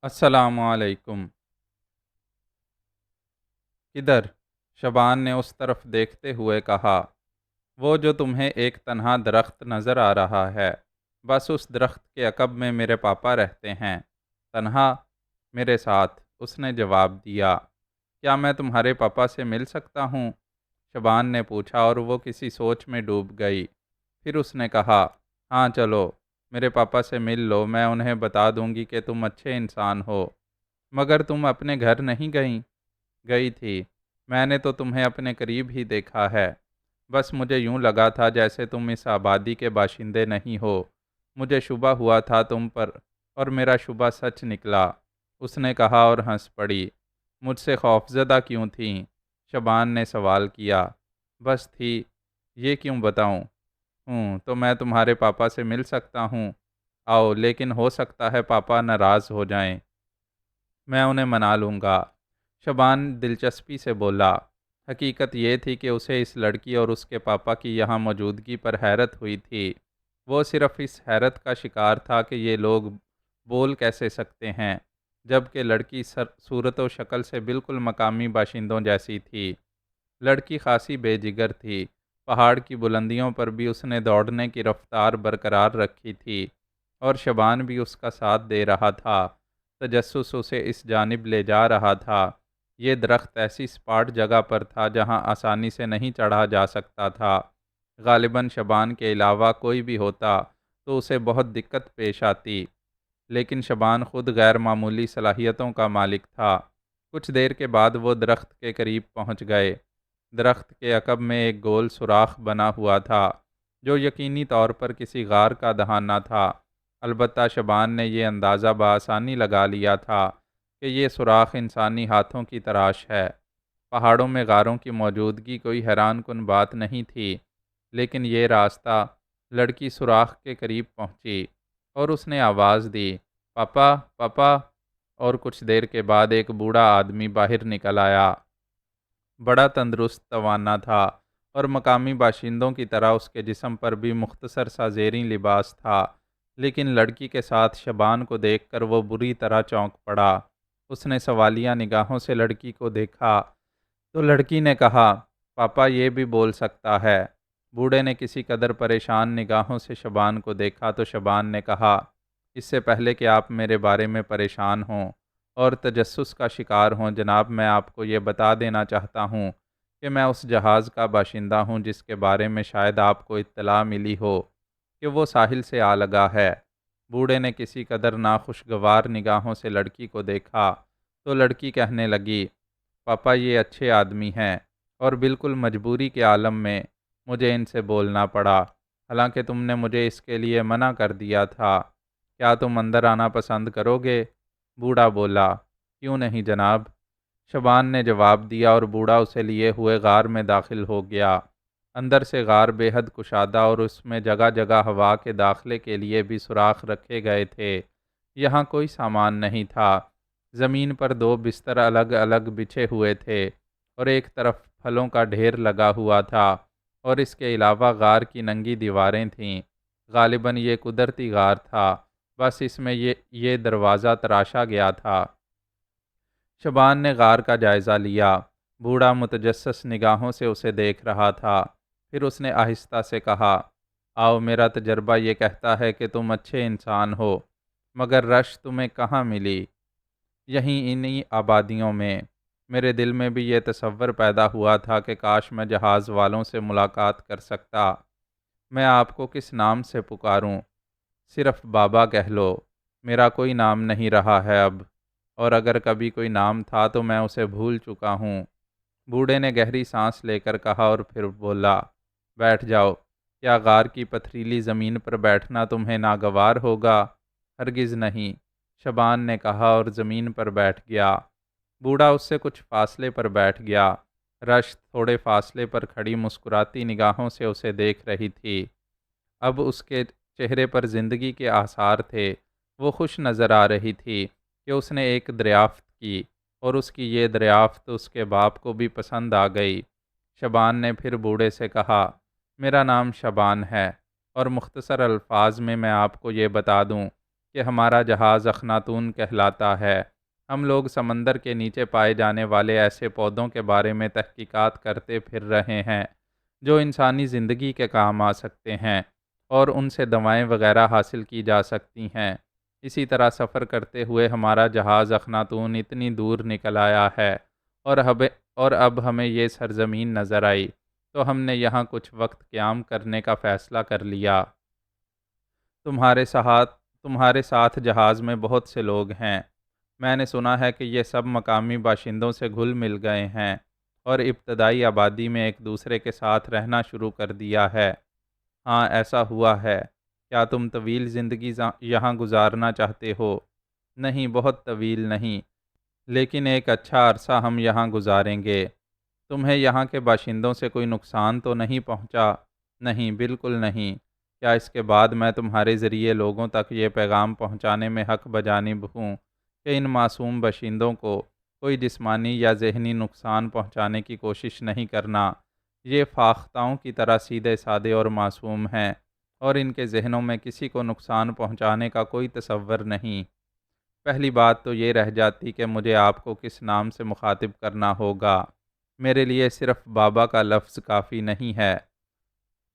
السلام علیکم۔ کدھر؟ شبان نے اس طرف دیکھتے ہوئے کہا۔ وہ جو تمہیں ایک تنہا درخت نظر آ رہا ہے، بس اس درخت کے عقب میں میرے پاپا رہتے ہیں۔ تنہا؟ میرے ساتھ، اس نے جواب دیا۔ کیا میں تمہارے پاپا سے مل سکتا ہوں؟ شبان نے پوچھا اور وہ کسی سوچ میں ڈوب گئی۔ پھر اس نے کہا، ہاں چلو، میرے پاپا سے مل لو، میں انہیں بتا دوں گی کہ تم اچھے انسان ہو۔ مگر تم اپنے گھر نہیں گئیں؟ گئی تھی، میں نے تو تمہیں اپنے قریب ہی دیکھا ہے۔ بس مجھے یوں لگا تھا جیسے تم اس آبادی کے باشندے نہیں ہو۔ مجھے شبہ ہوا تھا تم پر، اور میرا شبہ سچ نکلا، اس نے کہا اور ہنس پڑی۔ مجھ سے خوفزدہ کیوں تھیں؟ شبان نے سوال کیا۔ بس تھی، یہ کیوں بتاؤں؟ تو میں تمہارے پاپا سے مل سکتا ہوں؟ آؤ، لیکن ہو سکتا ہے پاپا ناراض ہو جائیں۔ میں انہیں منا لوں گا، شبان دلچسپی سے بولا۔ حقیقت یہ تھی کہ اسے اس لڑکی اور اس کے پاپا کی یہاں موجودگی پر حیرت ہوئی تھی۔ وہ صرف اس حیرت کا شکار تھا کہ یہ لوگ بول کیسے سکتے ہیں، جبکہ لڑکی صورت و شکل سے بالکل مقامی باشندوں جیسی تھی۔ لڑکی خاصی بے جگر تھی، پہاڑ کی بلندیوں پر بھی اس نے دوڑنے کی رفتار برقرار رکھی تھی، اور شبان بھی اس کا ساتھ دے رہا تھا۔ تجسس اسے اس جانب لے جا رہا تھا۔ یہ درخت ایسی سپاٹ جگہ پر تھا جہاں آسانی سے نہیں چڑھا جا سکتا تھا۔ غالباً شبان کے علاوہ کوئی بھی ہوتا تو اسے بہت دقت پیش آتی، لیکن شبان خود غیر معمولی صلاحیتوں کا مالک تھا۔ کچھ دیر کے بعد وہ درخت کے قریب پہنچ گئے۔ درخت کے عقب میں ایک گول سوراخ بنا ہوا تھا، جو یقینی طور پر کسی غار کا دہانہ تھا۔ البتہ شبان نے یہ اندازہ بآسانی لگا لیا تھا کہ یہ سوراخ انسانی ہاتھوں کی تراش ہے۔ پہاڑوں میں غاروں کی موجودگی کوئی حیران کن بات نہیں تھی، لیکن یہ راستہ، لڑکی سوراخ کے قریب پہنچی اور اس نے آواز دی، پاپا پاپا، اور کچھ دیر کے بعد ایک بوڑھا آدمی باہر نکل آیا۔ بڑا تندرست توانا تھا، اور مقامی باشندوں کی طرح اس کے جسم پر بھی مختصر سا زیریں لباس تھا، لیکن لڑکی کے ساتھ شبان کو دیکھ کر وہ بری طرح چونک پڑا۔ اس نے سوالیہ نگاہوں سے لڑکی کو دیکھا تو لڑکی نے کہا، پاپا یہ بھی بول سکتا ہے۔ بوڑھے نے کسی قدر پریشان نگاہوں سے شبان کو دیکھا تو شبان نے کہا، اس سے پہلے کہ آپ میرے بارے میں پریشان ہوں اور تجسس کا شکار ہوں، جناب، میں آپ کو یہ بتا دینا چاہتا ہوں کہ میں اس جہاز کا باشندہ ہوں جس کے بارے میں شاید آپ کو اطلاع ملی ہو کہ وہ ساحل سے آ لگا ہے۔ بوڑھے نے کسی قدر ناخوشگوار نگاہوں سے لڑکی کو دیکھا تو لڑکی کہنے لگی، پاپا یہ اچھے آدمی ہیں، اور بالکل مجبوری کے عالم میں مجھے ان سے بولنا پڑا، حالانکہ تم نے مجھے اس کے لیے منع کر دیا تھا۔ کیا تم اندر آنا پسند کرو گے؟ بوڑھا بولا، کیوں نہیں جناب، شبان نے جواب دیا، اور بوڑھا اسے لیے ہوئے غار میں داخل ہو گیا۔ اندر سے غار بے حد کشادہ اور اس میں جگہ جگہ ہوا کے داخلے کے لیے بھی سوراخ رکھے گئے تھے۔ یہاں کوئی سامان نہیں تھا۔ زمین پر دو بستر الگ الگ بچھے ہوئے تھے، اور ایک طرف پھلوں کا ڈھیر لگا ہوا تھا، اور اس کے علاوہ غار کی ننگی دیواریں تھیں۔ غالباً یہ قدرتی غار تھا، بس اس میں یہ دروازہ تراشا گیا تھا۔ شبان نے غار کا جائزہ لیا۔ بوڑھا متجسس نگاہوں سے اسے دیکھ رہا تھا۔ پھر اس نے آہستہ سے کہا، آؤ، میرا تجربہ یہ کہتا ہے کہ تم اچھے انسان ہو، مگر رش تمہیں کہاں ملی؟ یہیں انہی آبادیوں میں۔ میرے دل میں بھی یہ تصور پیدا ہوا تھا کہ کاش میں جہاز والوں سے ملاقات کر سکتا۔ میں آپ کو کس نام سے پکاروں؟ صرف بابا کہہ لو، میرا کوئی نام نہیں رہا ہے اب، اور اگر کبھی کوئی نام تھا تو میں اسے بھول چکا ہوں۔ بوڑھے نے گہری سانس لے کر کہا اور پھر بولا، بیٹھ جاؤ۔ کیا غار کی پتھریلی زمین پر بیٹھنا تمہیں ناگوار ہوگا؟ ہرگز نہیں، شبان نے کہا اور زمین پر بیٹھ گیا۔ بوڑھا اس سے کچھ فاصلے پر بیٹھ گیا۔ رشت تھوڑے فاصلے پر کھڑی مسکراتی نگاہوں سے اسے دیکھ رہی تھی۔ اب اس کے چہرے پر زندگی کے آثار تھے۔ وہ خوش نظر آ رہی تھی کہ اس نے ایک دریافت کی، اور اس کی یہ دریافت اس کے باپ کو بھی پسند آ گئی۔ شبان نے پھر بوڑھے سے کہا، میرا نام شبان ہے، اور مختصر الفاظ میں آپ کو یہ بتا دوں کہ ہمارا جہاز اخناتون کہلاتا ہے۔ ہم لوگ سمندر کے نیچے پائے جانے والے ایسے پودوں کے بارے میں تحقیقات کرتے پھر رہے ہیں جو انسانی زندگی کے کام آ سکتے ہیں اور ان سے دوائیں وغیرہ حاصل کی جا سکتی ہیں۔ اسی طرح سفر کرتے ہوئے ہمارا جہاز اخناتون اتنی دور نکل آیا ہے اور اب ہمیں یہ سرزمین نظر آئی تو ہم نے یہاں کچھ وقت قیام کرنے کا فیصلہ کر لیا۔ تمہارے ساتھ جہاز میں بہت سے لوگ ہیں۔ میں نے سنا ہے کہ یہ سب مقامی باشندوں سے گھل مل گئے ہیں اور ابتدائی آبادی میں ایک دوسرے کے ساتھ رہنا شروع کر دیا ہے۔ ہاں، ایسا ہوا ہے۔ کیا تم طویل زندگی یہاں گزارنا چاہتے ہو؟ نہیں، بہت طویل نہیں، لیکن ایک اچھا عرصہ ہم یہاں گزاریں گے۔ تمہیں یہاں کے باشندوں سے کوئی نقصان تو نہیں پہنچا؟ نہیں، بالکل نہیں۔ کیا اس کے بعد میں تمہارے ذریعے لوگوں تک یہ پیغام پہنچانے میں حق بجانب ہوں کہ ان معصوم باشندوں کو کوئی جسمانی یا ذہنی نقصان پہنچانے کی کوشش نہیں کرنا۔ یہ فاختاؤں کی طرح سیدھے سادے اور معصوم ہیں اور ان کے ذہنوں میں کسی کو نقصان پہنچانے کا کوئی تصور نہیں۔ پہلی بات تو یہ رہ جاتی کہ مجھے آپ کو کس نام سے مخاطب کرنا ہوگا۔ میرے لیے صرف بابا کا لفظ کافی نہیں ہے۔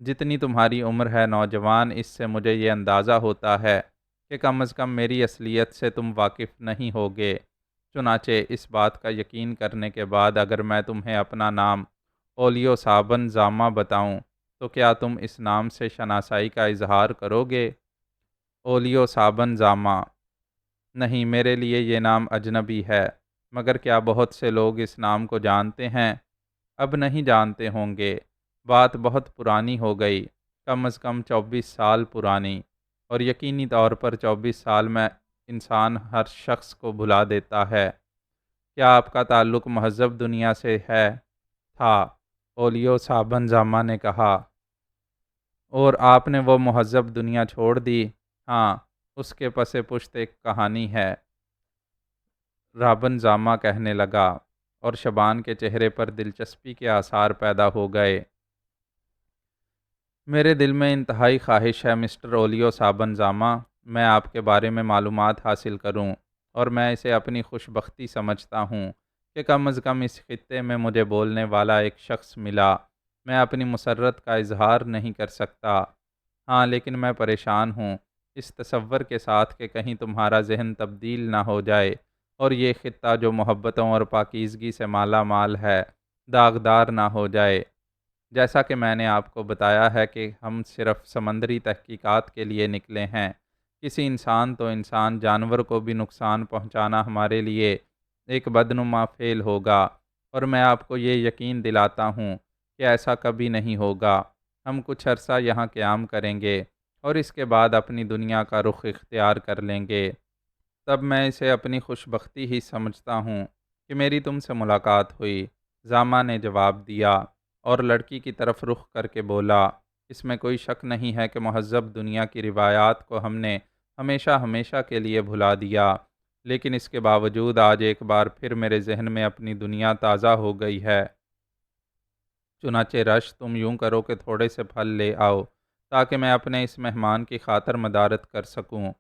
جتنی تمہاری عمر ہے نوجوان، اس سے مجھے یہ اندازہ ہوتا ہے کہ کم از کم میری اصلیت سے تم واقف نہیں ہوگے۔ چنانچہ اس بات کا یقین کرنے کے بعد اگر میں تمہیں اپنا نام اولیو صابن زامہ بتاؤں تو کیا تم اس نام سے شناسائی کا اظہار کرو گے؟ اولیو صابن زامہ؟ نہیں، میرے لیے یہ نام اجنبی ہے، مگر کیا بہت سے لوگ اس نام کو جانتے ہیں؟ اب نہیں جانتے ہوں گے۔ بات بہت پرانی ہو گئی، کم از کم 24 سال پرانی، اور یقینی طور پر 24 سال میں انسان ہر شخص کو بھلا دیتا ہے۔ کیا آپ کا تعلق مہذب دنیا سے ہے؟ تھا، اولیو صابن زامہ نے کہا۔ اور آپ نے وہ مہذب دنیا چھوڑ دی؟ ہاں، اس کے پس پشت ایک کہانی ہے، رابن زامہ کہنے لگا، اور شبان کے چہرے پر دلچسپی کے آثار پیدا ہو گئے۔ میرے دل میں انتہائی خواہش ہے مسٹر اولیو صابن زامہ، میں آپ کے بارے میں معلومات حاصل کروں، اور میں اسے اپنی خوش بختی سمجھتا ہوں کہ کم از کم اس خطے میں مجھے بولنے والا ایک شخص ملا۔ میں اپنی مسرت کا اظہار نہیں کر سکتا، ہاں، لیکن میں پریشان ہوں اس تصور کے ساتھ کہ کہیں تمہارا ذہن تبدیل نہ ہو جائے اور یہ خطہ جو محبتوں اور پاکیزگی سے مالا مال ہے داغدار نہ ہو جائے۔ جیسا کہ میں نے آپ کو بتایا ہے کہ ہم صرف سمندری تحقیقات کے لیے نکلے ہیں۔ کسی انسان تو انسان جانور کو بھی نقصان پہنچانا ہمارے لیے ایک بدنما فعل ہوگا، اور میں آپ کو یہ یقین دلاتا ہوں کہ ایسا کبھی نہیں ہوگا۔ ہم کچھ عرصہ یہاں قیام کریں گے اور اس کے بعد اپنی دنیا کا رخ اختیار کر لیں گے۔ تب میں اسے اپنی خوش بختی ہی سمجھتا ہوں کہ میری تم سے ملاقات ہوئی، زامہ نے جواب دیا، اور لڑکی کی طرف رخ کر کے بولا، اس میں کوئی شک نہیں ہے کہ مہذب دنیا کی روایات کو ہم نے ہمیشہ ہمیشہ کے لیے بھلا دیا، لیکن اس کے باوجود آج ایک بار پھر میرے ذہن میں اپنی دنیا تازہ ہو گئی ہے۔ چنانچہ رش، تم یوں کرو کہ تھوڑے سے پھل لے آؤ تاکہ میں اپنے اس مہمان کی خاطر مدارت کر سکوں۔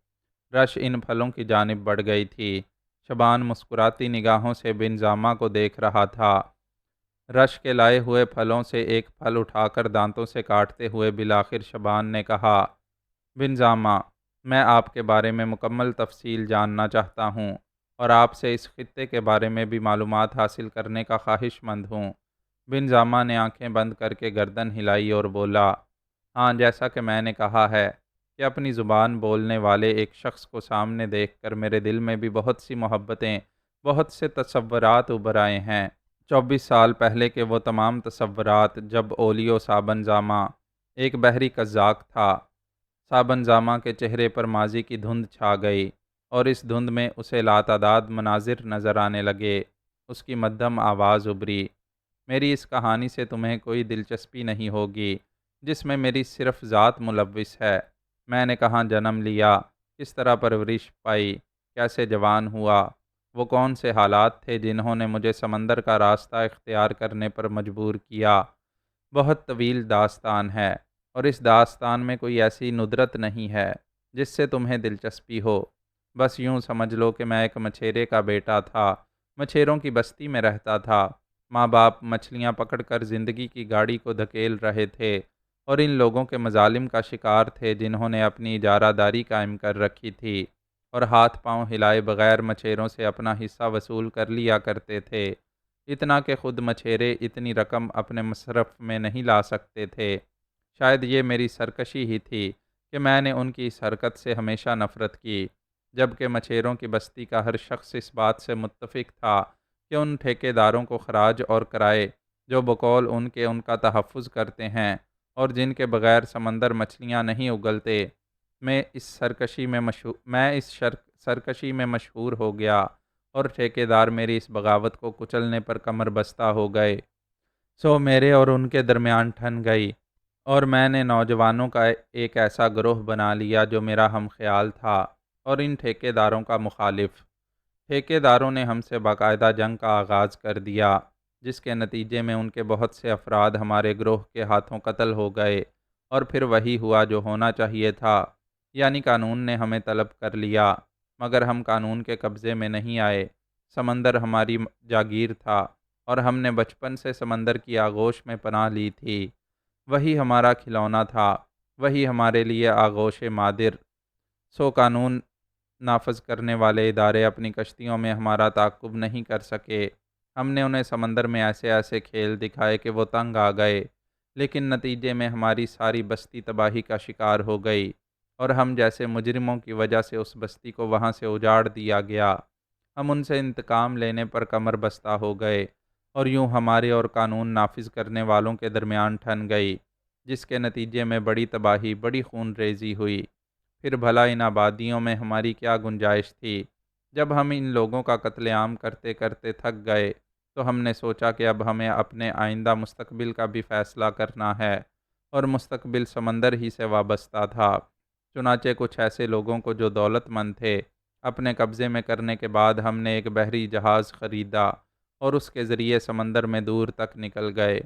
رش ان پھلوں کی جانب بڑھ گئی تھی۔ شبان مسکراتی نگاہوں سے بن زامہ کو دیکھ رہا تھا۔ رش کے لائے ہوئے پھلوں سے ایک پھل اٹھا کر دانتوں سے کاٹتے ہوئے بالآخر شبان نے کہا، بن زامہ، میں آپ کے بارے میں مکمل تفصیل جاننا چاہتا ہوں اور آپ سے اس خطے کے بارے میں بھی معلومات حاصل کرنے کا خواہش مند ہوں۔ بن زامہ نے آنکھیں بند کر کے گردن ہلائی اور بولا، ہاں، جیسا کہ میں نے کہا ہے کہ اپنی زبان بولنے والے ایک شخص کو سامنے دیکھ کر میرے دل میں بھی بہت سی محبتیں، بہت سے تصورات ابھر آئے ہیں۔ 24 سال پہلے کے وہ تمام تصورات جب اولیو صابن زامہ ایک بحری قزاق تھا۔ صابن زامہ کے چہرے پر ماضی کی دھند چھا گئی اور اس دھند میں اسے لاتعداد مناظر نظر آنے لگے۔ اس کی مدھم آواز ابھری، میری اس کہانی سے تمہیں کوئی دلچسپی نہیں ہوگی جس میں میری صرف ذات ملوث ہے۔ میں نے کہاں جنم لیا، کس طرح پرورش پائی، کیسے جوان ہوا، وہ کون سے حالات تھے جنہوں نے مجھے سمندر کا راستہ اختیار کرنے پر مجبور کیا۔ بہت طویل داستان ہے، اور اس داستان میں کوئی ایسی ندرت نہیں ہے جس سے تمہیں دلچسپی ہو۔ بس یوں سمجھ لو کہ میں ایک مچھیرے کا بیٹا تھا، مچھیروں کی بستی میں رہتا تھا۔ ماں باپ مچھلیاں پکڑ کر زندگی کی گاڑی کو دھکیل رہے تھے اور ان لوگوں کے مظالم کا شکار تھے جنہوں نے اپنی اجارہ داری قائم کر رکھی تھی اور ہاتھ پاؤں ہلائے بغیر مچھیروں سے اپنا حصہ وصول کر لیا کرتے تھے، اتنا کہ خود مچھیرے اتنی رقم اپنے مصرف میں نہیں لا سکتے تھے۔ شاید یہ میری سرکشی ہی تھی کہ میں نے ان کی اس حرکت سے ہمیشہ نفرت کی، جبکہ مچھیروں کی بستی کا ہر شخص اس بات سے متفق تھا کہ ان ٹھیکیداروں کو خراج اور کرائے جو بقول ان کا تحفظ کرتے ہیں اور جن کے بغیر سمندر مچھلیاں نہیں اگلتے، میں اس سرکشی میں مشہور ہو گیا اور ٹھیکیدار میری اس بغاوت کو کچلنے پر کمر بستہ ہو گئے۔ سو میرے اور ان کے درمیان ٹھن گئی اور میں نے نوجوانوں کا ایک ایسا گروہ بنا لیا جو میرا ہم خیال تھا اور ان ٹھیکیداروں کا مخالف۔ ٹھیکیداروں نے ہم سے باقاعدہ جنگ کا آغاز کر دیا، جس کے نتیجے میں ان کے بہت سے افراد ہمارے گروہ کے ہاتھوں قتل ہو گئے، اور پھر وہی ہوا جو ہونا چاہیے تھا، یعنی قانون نے ہمیں طلب کر لیا، مگر ہم قانون کے قبضے میں نہیں آئے۔ سمندر ہماری جاگیر تھا اور ہم نے بچپن سے سمندر کی آغوش میں پناہ لی تھی۔ وہی ہمارا کھلونا تھا، وہی ہمارے لیے آغوش مادر۔ سو قانون نافذ کرنے والے ادارے اپنی کشتیوں میں ہمارا تعاقب نہیں کر سکے۔ ہم نے انہیں سمندر میں ایسے ایسے کھیل دکھائے کہ وہ تنگ آ گئے، لیکن نتیجے میں ہماری ساری بستی تباہی کا شکار ہو گئی اور ہم جیسے مجرموں کی وجہ سے اس بستی کو وہاں سے اجاڑ دیا گیا۔ ہم ان سے انتقام لینے پر کمر بستہ ہو گئے اور یوں ہمارے اور قانون نافذ کرنے والوں کے درمیان ٹھن گئی، جس کے نتیجے میں بڑی تباہی، بڑی خون ریزی ہوئی۔ پھر بھلا ان آبادیوں میں ہماری کیا گنجائش تھی؟ جب ہم ان لوگوں کا قتل عام کرتے کرتے تھک گئے تو ہم نے سوچا کہ اب ہمیں اپنے آئندہ مستقبل کا بھی فیصلہ کرنا ہے، اور مستقبل سمندر ہی سے وابستہ تھا۔ چنانچہ کچھ ایسے لوگوں کو جو دولت مند تھے اپنے قبضے میں کرنے کے بعد ہم نے ایک بحری جہاز خریدا اور اس کے ذریعے سمندر میں دور تک نکل گئے۔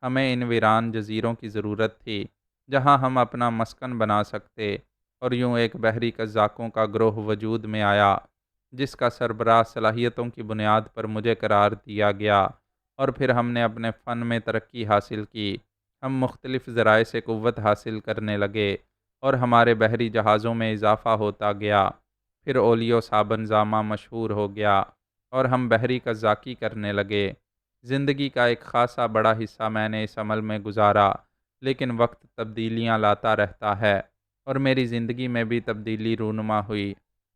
ہمیں ان ویران جزیروں کی ضرورت تھی جہاں ہم اپنا مسکن بنا سکتے، اور یوں ایک بحری قزاقوں کا گروہ وجود میں آیا جس کا سربراہ صلاحیتوں کی بنیاد پر مجھے قرار دیا گیا، اور پھر ہم نے اپنے فن میں ترقی حاصل کی۔ ہم مختلف ذرائع سے قوت حاصل کرنے لگے اور ہمارے بحری جہازوں میں اضافہ ہوتا گیا۔ پھر اولیو صابن زامہ مشہور ہو گیا اور ہم بحری قزاقی کرنے لگے۔ زندگی کا ایک خاصا بڑا حصہ میں نے اس عمل میں گزارا، لیکن وقت تبدیلیاں لاتا رہتا ہے اور میری زندگی میں بھی تبدیلی رونما ہوئی۔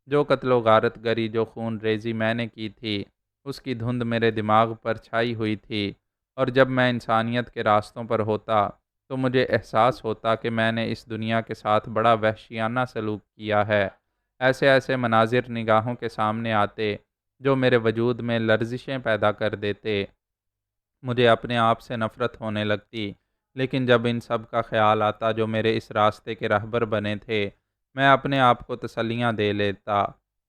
جو قتل و غارت گری، جو خون ریزی میں نے کی تھی، اس کی دھند میرے دماغ پر چھائی ہوئی تھی، اور جب میں انسانیت کے راستوں پر ہوتا تو مجھے احساس ہوتا کہ میں نے اس دنیا کے ساتھ بڑا وحشیانہ سلوک کیا ہے۔ ایسے ایسے مناظر نگاہوں کے سامنے آتے جو میرے وجود میں لرزشیں پیدا کر دیتے۔ مجھے اپنے آپ سے نفرت ہونے لگتی، لیکن جب ان سب کا خیال آتا جو میرے اس راستے کے رہبر بنے تھے، میں اپنے آپ کو تسلیاں دے لیتا،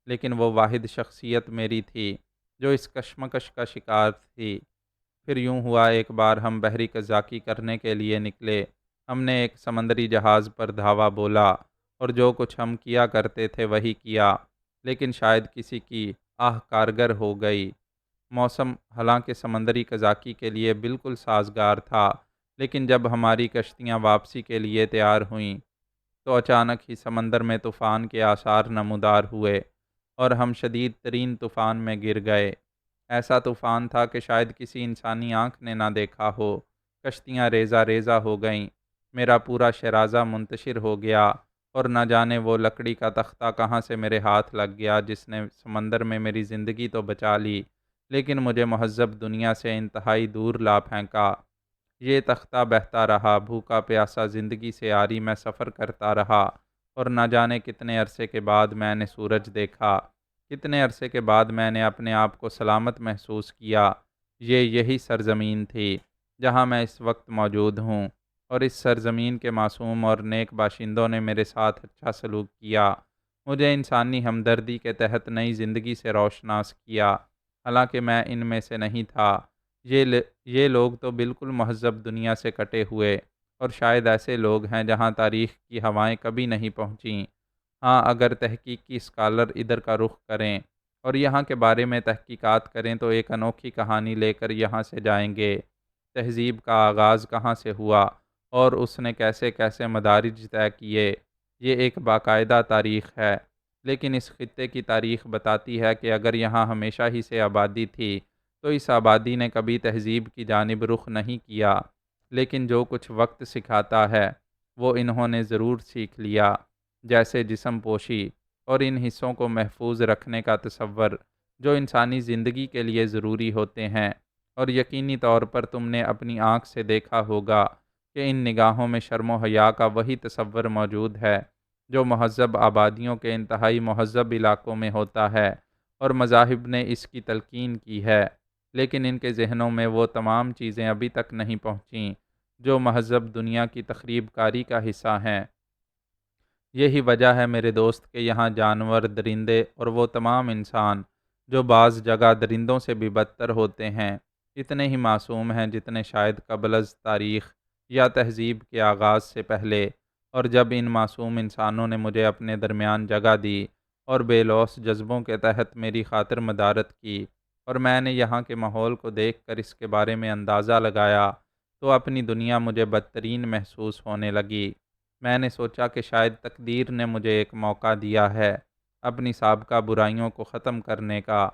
لیکن وہ واحد شخصیت میری تھی جو اس کشمکش کا شکار تھی۔ پھر یوں ہوا، ایک بار ہم بحری قزاقی کرنے کے لیے نکلے۔ ہم نے ایک سمندری جہاز پر دھاوا بولا اور جو کچھ ہم کیا کرتے تھے وہی کیا، لیکن شاید کسی کی آہ کارگر ہو گئی۔ موسم حالانکہ سمندری قزاقی کے لیے بالکل سازگار تھا، لیکن جب ہماری کشتیاں واپسی کے لیے تیار ہوئیں تو اچانک ہی سمندر میں طوفان کے آثار نمودار ہوئے اور ہم شدید ترین طوفان میں گر گئے۔ ایسا طوفان تھا کہ شاید کسی انسانی آنکھ نے نہ دیکھا ہو۔ کشتیاں ریزہ ریزہ ہو گئیں، میرا پورا شرازہ منتشر ہو گیا، اور نہ جانے وہ لکڑی کا تختہ کہاں سے میرے ہاتھ لگ گیا جس نے سمندر میں میری زندگی تو بچا لی، لیکن مجھے مہذب دنیا سے انتہائی دور لا پھینکا۔ یہ تختہ بہتا رہا، بھوکا پیاسا زندگی سے عاری میں سفر کرتا رہا، اور نہ جانے کتنے عرصے کے بعد میں نے سورج دیکھا، کتنے عرصے کے بعد میں نے اپنے آپ کو سلامت محسوس کیا۔ یہی سرزمین تھی جہاں میں اس وقت موجود ہوں، اور اس سرزمین کے معصوم اور نیک باشندوں نے میرے ساتھ اچھا سلوک کیا، مجھے انسانی ہمدردی کے تحت نئی زندگی سے روشناس کیا، حالانکہ میں ان میں سے نہیں تھا۔ یہ لوگ تو بالکل مہذب دنیا سے کٹے ہوئے، اور شاید ایسے لوگ ہیں جہاں تاریخ کی ہوائیں کبھی نہیں پہنچیں، ہاں، اگر تحقیقی اسکالر ادھر کا رخ کریں اور یہاں کے بارے میں تحقیقات کریں تو ایک انوکھی کہانی لے کر یہاں سے جائیں گے۔ تہذیب کا آغاز کہاں سے ہوا اور اس نے کیسے کیسے مدارج طے کیے، یہ ایک باقاعدہ تاریخ ہے۔ لیکن اس خطے کی تاریخ بتاتی ہے کہ اگر یہاں ہمیشہ ہی سے آبادی تھی تو اس آبادی نے کبھی تہذیب کی جانب رخ نہیں کیا، لیکن جو کچھ وقت سکھاتا ہے وہ انہوں نے ضرور سیکھ لیا، جیسے جسم پوشی اور ان حصوں کو محفوظ رکھنے کا تصور جو انسانی زندگی کے لیے ضروری ہوتے ہیں۔ اور یقینی طور پر تم نے اپنی آنکھ سے دیکھا ہوگا کہ ان نگاہوں میں شرم و حیا کا وہی تصور موجود ہے جو مہذب آبادیوں کے انتہائی مہذب علاقوں میں ہوتا ہے، اور مذاہب نے اس کی تلقین کی ہے، لیکن ان کے ذہنوں میں وہ تمام چیزیں ابھی تک نہیں پہنچیں جو مہذب دنیا کی تخریب کاری کا حصہ ہیں۔ یہی وجہ ہے میرے دوست کہ یہاں جانور، درندے اور وہ تمام انسان جو بعض جگہ درندوں سے بھی بدتر ہوتے ہیں، اتنے ہی معصوم ہیں جتنے شاید قبل از تاریخ یا تہذیب کے آغاز سے پہلے۔ اور جب ان معصوم انسانوں نے مجھے اپنے درمیان جگہ دی اور بے لوث جذبوں کے تحت میری خاطر مدارت کی، اور میں نے یہاں کے ماحول کو دیکھ کر اس کے بارے میں اندازہ لگایا، تو اپنی دنیا مجھے بدترین محسوس ہونے لگی۔ میں نے سوچا کہ شاید تقدیر نے مجھے ایک موقع دیا ہے اپنی سابقہ برائیوں کو ختم کرنے کا،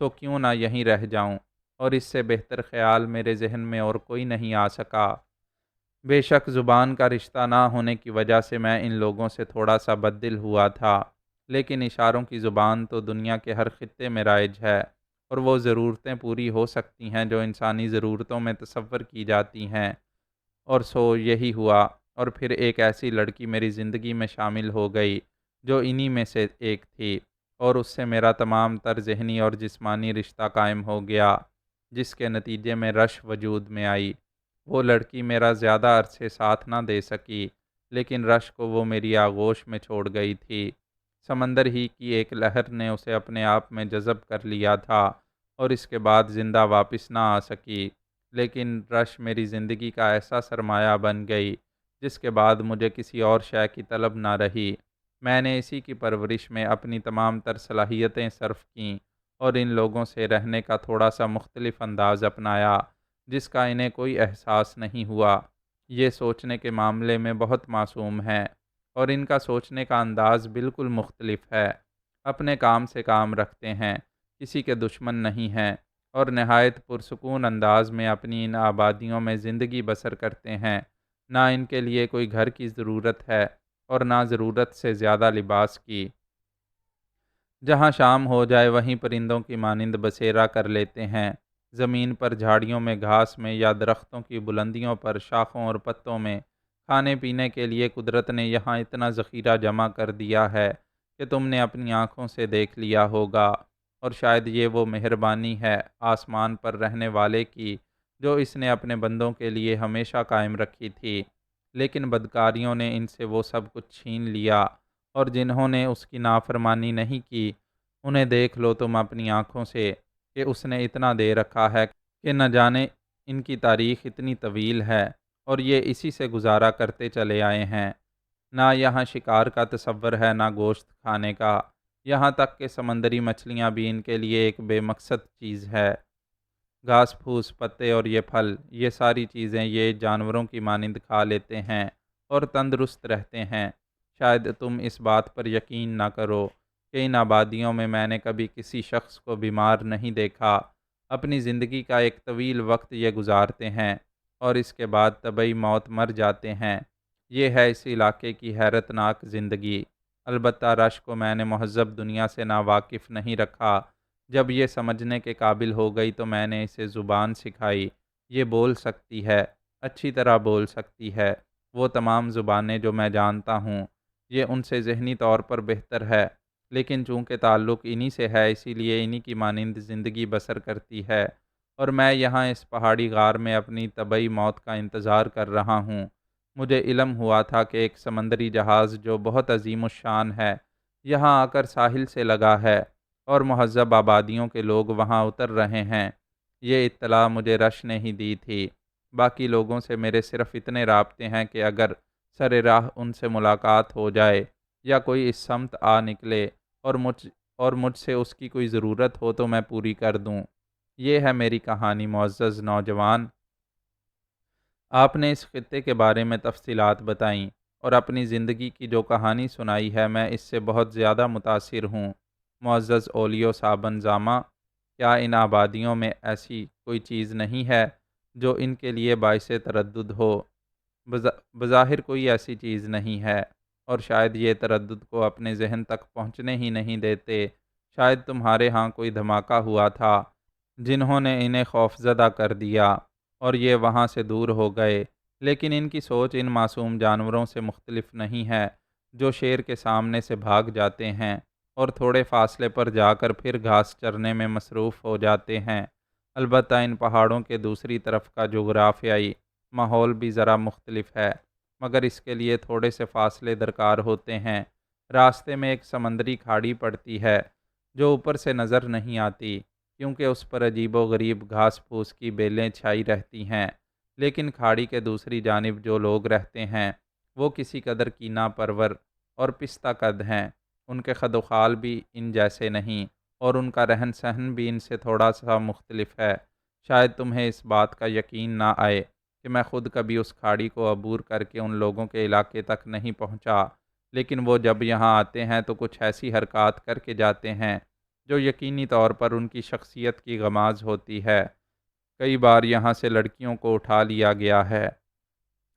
سو کیوں نہ یہیں رہ جاؤں، اور اس سے بہتر خیال میرے ذہن میں اور کوئی نہیں آ سکا۔ بے شک زبان کا رشتہ نہ ہونے کی وجہ سے میں ان لوگوں سے تھوڑا سا بددل ہوا تھا، لیکن اشاروں کی زبان تو دنیا کے ہر خطے میں رائج ہے، اور وہ ضرورتیں پوری ہو سکتی ہیں جو انسانی ضرورتوں میں تصور کی جاتی ہیں۔ اور سو یہی ہوا، اور پھر ایک ایسی لڑکی میری زندگی میں شامل ہو گئی جو انہی میں سے ایک تھی، اور اس سے میرا تمام تر ذہنی اور جسمانی رشتہ قائم ہو گیا، جس کے نتیجے میں رش وجود میں آئی۔ وہ لڑکی میرا زیادہ عرصے ساتھ نہ دے سکی، لیکن رش کو وہ میری آغوش میں چھوڑ گئی تھی۔ سمندر ہی کی ایک لہر نے اسے اپنے آپ میں جذب کر لیا تھا اور اس کے بعد زندہ واپس نہ آ سکی، لیکن رش میری زندگی کا ایسا سرمایہ بن گئی جس کے بعد مجھے کسی اور شے کی طلب نہ رہی۔ میں نے اسی کی پرورش میں اپنی تمام تر صلاحیتیں صرف کیں اور ان لوگوں سے رہنے کا تھوڑا سا مختلف انداز اپنایا جس کا انہیں کوئی احساس نہیں ہوا۔ یہ سوچنے کے معاملے میں بہت معصوم ہیں، اور ان کا سوچنے کا انداز بالکل مختلف ہے۔ اپنے کام سے کام رکھتے ہیں، کسی کے دشمن نہیں ہیں، اور نہایت پرسکون انداز میں اپنی ان آبادیوں میں زندگی بسر کرتے ہیں۔ نہ ان کے لیے کوئی گھر کی ضرورت ہے اور نہ ضرورت سے زیادہ لباس کی۔ جہاں شام ہو جائے وہیں پرندوں کی مانند بسیرا کر لیتے ہیں۔ زمین پر، جھاڑیوں میں، گھاس میں یا درختوں کی بلندیوں پر، شاخوں اور پتوں میں کھانے پینے کے لیے قدرت نے یہاں اتنا ذخیرہ جمع کر دیا ہے کہ تم نے اپنی آنکھوں سے دیکھ لیا ہوگا، اور شاید یہ وہ مہربانی ہے آسمان پر رہنے والے کی جو اس نے اپنے بندوں کے لیے ہمیشہ قائم رکھی تھی، لیکن بدکاریوں نے ان سے وہ سب کچھ چھین لیا، اور جنہوں نے اس کی نافرمانی نہیں کی انہیں دیکھ لو تم اپنی آنکھوں سے کہ اس نے اتنا دے رکھا ہے کہ نہ جانے ان کی تاریخ اتنی طویل ہے، اور یہ اسی سے گزارا کرتے چلے آئے ہیں۔ نہ یہاں شکار کا تصور ہے، نہ گوشت کھانے کا، یہاں تک کہ سمندری مچھلیاں بھی ان کے لیے ایک بے مقصد چیز ہے۔ گھاس پھوس، پتے اور یہ پھل، یہ ساری چیزیں یہ جانوروں کی مانند کھا لیتے ہیں اور تندرست رہتے ہیں۔ شاید تم اس بات پر یقین نہ کرو کہ ان آبادیوں میں نے کبھی کسی شخص کو بیمار نہیں دیکھا۔ اپنی زندگی کا ایک طویل وقت یہ گزارتے ہیں اور اس کے بعد طبعی موت مر جاتے ہیں۔ یہ ہے اس علاقے کی حیرت ناک زندگی۔ البتہ رش کو میں نے مہذب دنیا سے ناواقف نہیں رکھا۔ جب یہ سمجھنے کے قابل ہو گئی تو میں نے اسے زبان سکھائی۔ یہ بول سکتی ہے، اچھی طرح بول سکتی ہے، وہ تمام زبانیں جو میں جانتا ہوں۔ یہ ان سے ذہنی طور پر بہتر ہے، لیکن چونکہ تعلق انہی سے ہے اسی لیے انہی کی مانند زندگی بسر کرتی ہے، اور میں یہاں اس پہاڑی غار میں اپنی طبعی موت کا انتظار کر رہا ہوں۔ مجھے علم ہوا تھا کہ ایک سمندری جہاز جو بہت عظیم الشان ہے یہاں آ کر ساحل سے لگا ہے، اور مہذب آبادیوں کے لوگ وہاں اتر رہے ہیں۔ یہ اطلاع مجھے رش نے ہی دی تھی۔ باقی لوگوں سے میرے صرف اتنے رابطے ہیں کہ اگر سر راہ ان سے ملاقات ہو جائے یا کوئی اس سمت آ نکلے اور مجھ سے اس کی کوئی ضرورت ہو تو میں پوری کر دوں۔ یہ ہے میری کہانی معزز نوجوان۔ آپ نے اس خطے کے بارے میں تفصیلات بتائیں اور اپنی زندگی کی جو کہانی سنائی ہے میں اس سے بہت زیادہ متاثر ہوں۔ معزز اولیو صابن زامہ، کیا ان آبادیوں میں ایسی کوئی چیز نہیں ہے جو ان کے لیے باعث تردد ہو؟ بظاہر کوئی ایسی چیز نہیں ہے، اور شاید یہ تردد کو اپنے ذہن تک پہنچنے ہی نہیں دیتے۔ شاید تمہارے ہاں کوئی دھماکہ ہوا تھا جنہوں نے انہیں خوفزدہ کر دیا اور یہ وہاں سے دور ہو گئے، لیکن ان کی سوچ ان معصوم جانوروں سے مختلف نہیں ہے جو شیر کے سامنے سے بھاگ جاتے ہیں اور تھوڑے فاصلے پر جا کر پھر گھاس چرنے میں مصروف ہو جاتے ہیں۔ البتہ ان پہاڑوں کے دوسری طرف کا جغرافیائی ماحول بھی ذرا مختلف ہے، مگر اس کے لیے تھوڑے سے فاصلے درکار ہوتے ہیں۔ راستے میں ایک سمندری کھاڑی پڑتی ہے جو اوپر سے نظر نہیں آتی کیونکہ اس پر عجیب و غریب گھاس پھوس کی بیلیں چھائی رہتی ہیں، لیکن کھاڑی کے دوسری جانب جو لوگ رہتے ہیں وہ کسی قدر کینہ پرور اور پستہ قد ہیں۔ ان کے خد و خال بھی ان جیسے نہیں اور ان کا رہن سہن بھی ان سے تھوڑا سا مختلف ہے۔ شاید تمہیں اس بات کا یقین نہ آئے کہ میں خود کبھی اس کھاڑی کو عبور کر کے ان لوگوں کے علاقے تک نہیں پہنچا، لیکن وہ جب یہاں آتے ہیں تو کچھ ایسی حرکات کر کے جاتے ہیں جو یقینی طور پر ان کی شخصیت کی غماز ہوتی ہے۔ کئی بار یہاں سے لڑکیوں کو اٹھا لیا گیا ہے،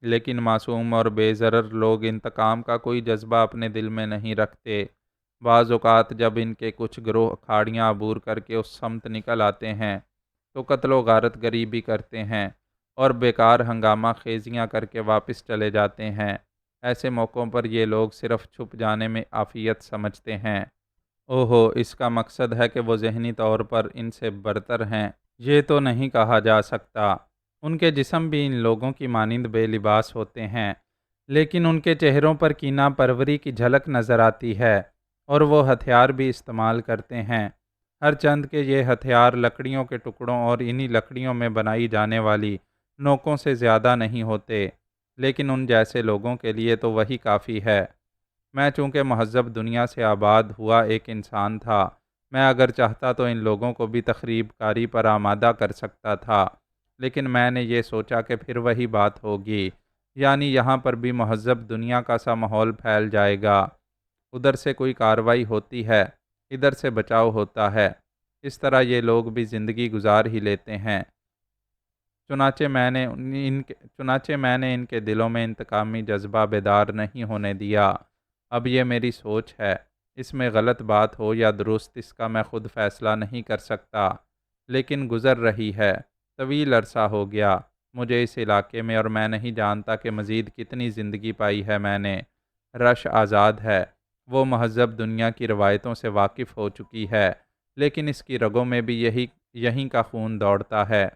لیکن معصوم اور بے ضرر لوگ انتقام کا کوئی جذبہ اپنے دل میں نہیں رکھتے۔ بعض اوقات جب ان کے کچھ گروہ کھاڑیاں عبور کر کے اس سمت نکل آتے ہیں تو قتل و غارت گری بھی کرتے ہیں اور بیکار ہنگامہ خیزیاں کر کے واپس چلے جاتے ہیں۔ ایسے موقعوں پر یہ لوگ صرف چھپ جانے میں عافیت سمجھتے ہیں۔ اوہو، اس کا مقصد ہے کہ وہ ذہنی طور پر ان سے برتر ہیں، یہ تو نہیں کہا جا سکتا۔ ان کے جسم بھی ان لوگوں کی مانند بے لباس ہوتے ہیں، لیکن ان کے چہروں پر کینہ پروری کی جھلک نظر آتی ہے اور وہ ہتھیار بھی استعمال کرتے ہیں، ہر چند کہ یہ ہتھیار لکڑیوں کے ٹکڑوں اور انہی لکڑیوں میں بنائی جانے والی نوکوں سے زیادہ نہیں ہوتے، لیکن ان جیسے لوگوں کے لیے تو وہی کافی ہے۔ میں چونکہ مہذب دنیا سے آباد ہوا ایک انسان تھا، میں اگر چاہتا تو ان لوگوں کو بھی تخریب کاری پر آمادہ کر سکتا تھا، لیکن میں نے یہ سوچا کہ پھر وہی بات ہوگی، یعنی یہاں پر بھی مہذب دنیا کا سا ماحول پھیل جائے گا، ادھر سے کوئی کارروائی ہوتی ہے، ادھر سے بچاؤ ہوتا ہے، اس طرح یہ لوگ بھی زندگی گزار ہی لیتے ہیں۔ چنانچہ میں نے ان کے دلوں میں انتقامی جذبہ بیدار نہیں ہونے دیا۔ اب یہ میری سوچ ہے، اس میں غلط بات ہو یا درست اس کا میں خود فیصلہ نہیں کر سکتا، لیکن گزر رہی ہے۔ طویل عرصہ ہو گیا مجھے اس علاقے میں اور میں نہیں جانتا کہ مزید کتنی زندگی پائی ہے میں نے۔ رش آزاد ہے، وہ مہذب دنیا کی روایتوں سے واقف ہو چکی ہے، لیکن اس کی رگوں میں بھی یہیں کا خون دوڑتا ہے۔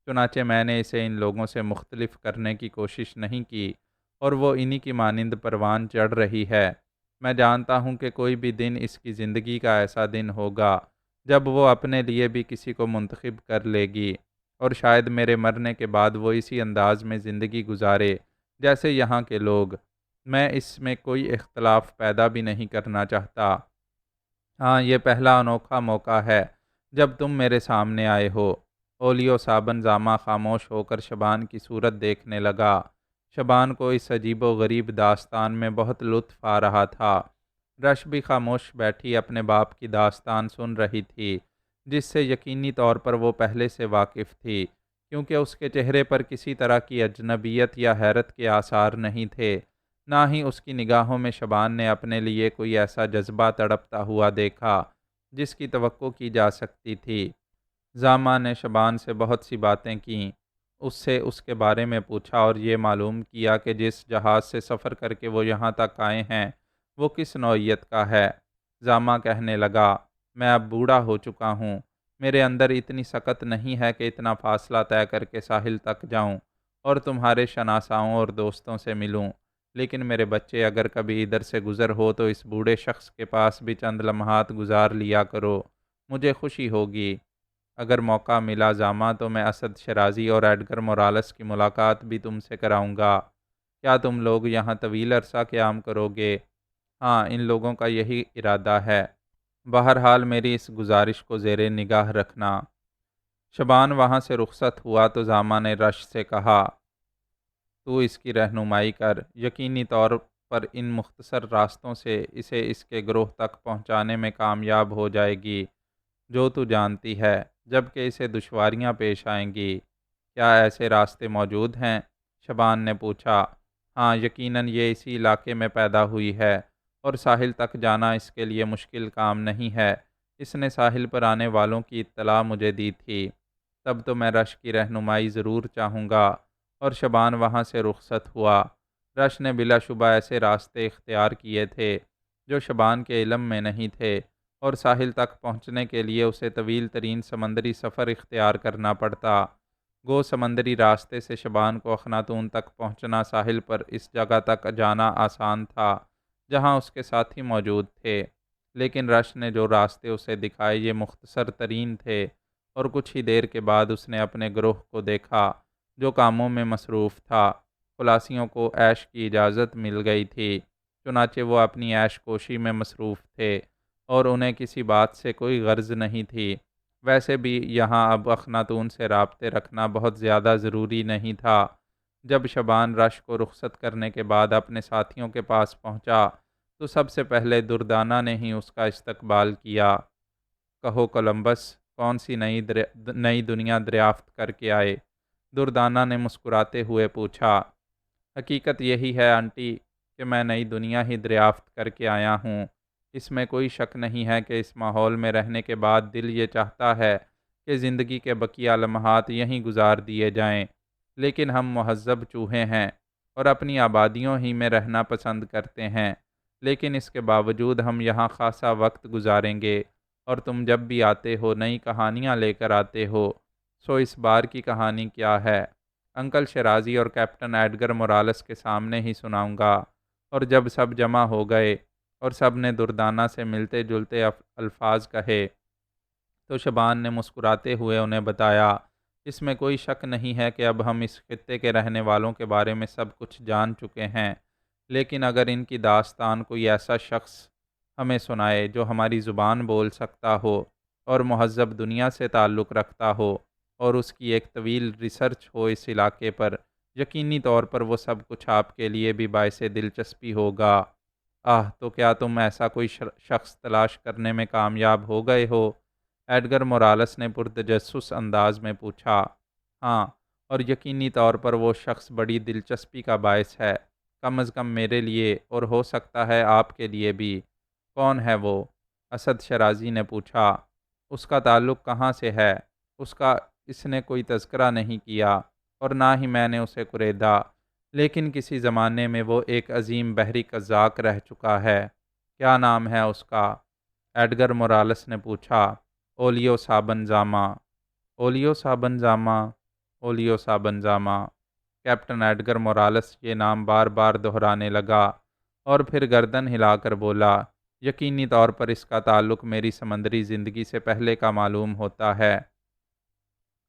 چنانچہ میں نے اسے ان لوگوں سے مختلف کرنے کی کوشش نہیں کی اور وہ انہی کی مانند پروان چڑھ رہی ہے۔ میں جانتا ہوں کہ کوئی بھی دن اس کی زندگی کا ایسا دن ہوگا جب وہ اپنے لیے بھی کسی کو منتخب کر لے گی، اور شاید میرے مرنے کے بعد وہ اسی انداز میں زندگی گزارے جیسے یہاں کے لوگ۔ میں اس میں کوئی اختلاف پیدا بھی نہیں کرنا چاہتا۔ ہاں، یہ پہلا انوکھا موقع ہے جب تم میرے سامنے آئے ہو۔ اولیو صابن زامہ خاموش ہو کر شبان کی صورت دیکھنے لگا۔ شبان کو اس عجیب و غریب داستان میں بہت لطف آ رہا تھا۔ رش بھی خاموش بیٹھی اپنے باپ کی داستان سن رہی تھی، جس سے یقینی طور پر وہ پہلے سے واقف تھی، کیونکہ اس کے چہرے پر کسی طرح کی اجنبیت یا حیرت کے آثار نہیں تھے، نہ ہی اس کی نگاہوں میں شبان نے اپنے لیے کوئی ایسا جذبہ تڑپتا ہوا دیکھا جس کی توقع کی جا سکتی تھی۔ زامہ نے شبان سے بہت سی باتیں کیں، اس سے اس کے بارے میں پوچھا اور یہ معلوم کیا کہ جس جہاز سے سفر کر کے وہ یہاں تک آئے ہیں وہ کس نوعیت کا ہے۔ زامہ کہنے لگا، میں اب بوڑھا ہو چکا ہوں، میرے اندر اتنی سکت نہیں ہے کہ اتنا فاصلہ طے کر کے ساحل تک جاؤں اور تمہارے شناساؤں اور دوستوں سے ملوں، لیکن میرے بچے اگر کبھی ادھر سے گزر ہو تو اس بوڑھے شخص کے پاس بھی چند لمحات گزار لیا کرو، مجھے خوشی ہوگی۔ اگر موقع ملا زامہ تو میں اسد شرازی اور ایڈگر مورالس کی ملاقات بھی تم سے کراؤں گا۔ کیا تم لوگ یہاں طویل عرصہ قیام کرو گے؟ ہاں، ان لوگوں کا یہی ارادہ ہے۔ بہرحال میری اس گزارش کو زیر نگاہ رکھنا۔ شبان وہاں سے رخصت ہوا تو زامہ نے رش سے کہا، تو اس کی رہنمائی کر، یقینی طور پر ان مختصر راستوں سے اسے اس کے گروہ تک پہنچانے میں کامیاب ہو جائے گی جو تو جانتی ہے، جبکہ اسے دشواریاں پیش آئیں گی۔ کیا ایسے راستے موجود ہیں؟ شبان نے پوچھا۔ ہاں، یقیناً یہ اسی علاقے میں پیدا ہوئی ہے اور ساحل تک جانا اس کے لیے مشکل کام نہیں ہے۔ اس نے ساحل پر آنے والوں کی اطلاع مجھے دی تھی۔ تب تو میں رش کی رہنمائی ضرور چاہوں گا۔ اور شبان وہاں سے رخصت ہوا۔ رش نے بلا شبہ ایسے راستے اختیار کیے تھے جو شبان کے علم میں نہیں تھے، اور ساحل تک پہنچنے کے لیے اسے طویل ترین سمندری سفر اختیار کرنا پڑتا۔ گو سمندری راستے سے شبان کو اخناتون تک پہنچنا، ساحل پر اس جگہ تک جانا آسان تھا جہاں اس کے ساتھی موجود تھے، لیکن رش نے جو راستے اسے دکھائے یہ مختصر ترین تھے، اور کچھ ہی دیر کے بعد اس نے اپنے گروہ کو دیکھا جو کاموں میں مصروف تھا۔ خلاصیوں کو عیش کی اجازت مل گئی تھی، چنانچہ وہ اپنی عیش کوشی میں مصروف تھے اور انہیں کسی بات سے کوئی غرض نہیں تھی۔ ویسے بھی یہاں اب اخناتون سے رابطے رکھنا بہت زیادہ ضروری نہیں تھا۔ جب شبان رش کو رخصت کرنے کے بعد اپنے ساتھیوں کے پاس پہنچا تو سب سے پہلے دردانہ نے ہی اس کا استقبال کیا۔ کہو کولمبس، کون سی نئی دنیا دریافت کر کے آئے؟ دردانہ نے مسکراتے ہوئے پوچھا۔ حقیقت یہی ہے آنٹی کہ میں نئی دنیا ہی دریافت کر کے آیا ہوں۔ اس میں کوئی شک نہیں ہے کہ اس ماحول میں رہنے کے بعد دل یہ چاہتا ہے کہ زندگی کے بقیہ لمحات یہیں گزار دیے جائیں، لیکن ہم مہذب چوہے ہیں اور اپنی آبادیوں ہی میں رہنا پسند کرتے ہیں۔ لیکن اس کے باوجود ہم یہاں خاصا وقت گزاریں گے، اور تم جب بھی آتے ہو نئی کہانیاں لے کر آتے ہو۔ سو اس بار کی کہانی کیا ہے؟ انکل شرازی اور کیپٹن ایڈگر مورالس کے سامنے ہی سناؤں گا۔ اور جب سب جمع ہو گئے اور سب نے دردانہ سے ملتے جلتے الفاظ کہے تو شبان نے مسکراتے ہوئے انہیں بتایا، اس میں کوئی شک نہیں ہے کہ اب ہم اس خطے کے رہنے والوں کے بارے میں سب کچھ جان چکے ہیں، لیکن اگر ان کی داستان کوئی ایسا شخص ہمیں سنائے جو ہماری زبان بول سکتا ہو اور مہذب دنیا سے تعلق رکھتا ہو اور اس کی ایک طویل ریسرچ ہو اس علاقے پر، یقینی طور پر وہ سب کچھ آپ کے لیے بھی باعث دلچسپی ہوگا۔ تو کیا تم ایسا کوئی شخص تلاش کرنے میں کامیاب ہو گئے ہو؟ ایڈگر مورالس نے پرتجسس انداز میں پوچھا۔ ہاں، اور یقینی طور پر وہ شخص بڑی دلچسپی کا باعث ہے، کم از کم میرے لیے، اور ہو سکتا ہے آپ کے لیے بھی۔ کون ہے وہ؟ اسد شرازی نے پوچھا۔ اس کا تعلق کہاں سے ہے؟ اس نے کوئی تذکرہ نہیں کیا اور نہ ہی میں نے اسے قریدا، لیکن کسی زمانے میں وہ ایک عظیم بحری قزاق رہ چکا ہے۔ کیا نام ہے اس کا؟ ایڈگر مورالس نے پوچھا۔ اولیو سابنزامہ۔ اولیو سابنزامہ، اولیو سابنزامہ۔ کیپٹن ایڈگر مورالس یہ نام بار بار دہرانے لگا اور پھر گردن ہلا کر بولا، یقینی طور پر اس کا تعلق میری سمندری زندگی سے پہلے کا معلوم ہوتا ہے۔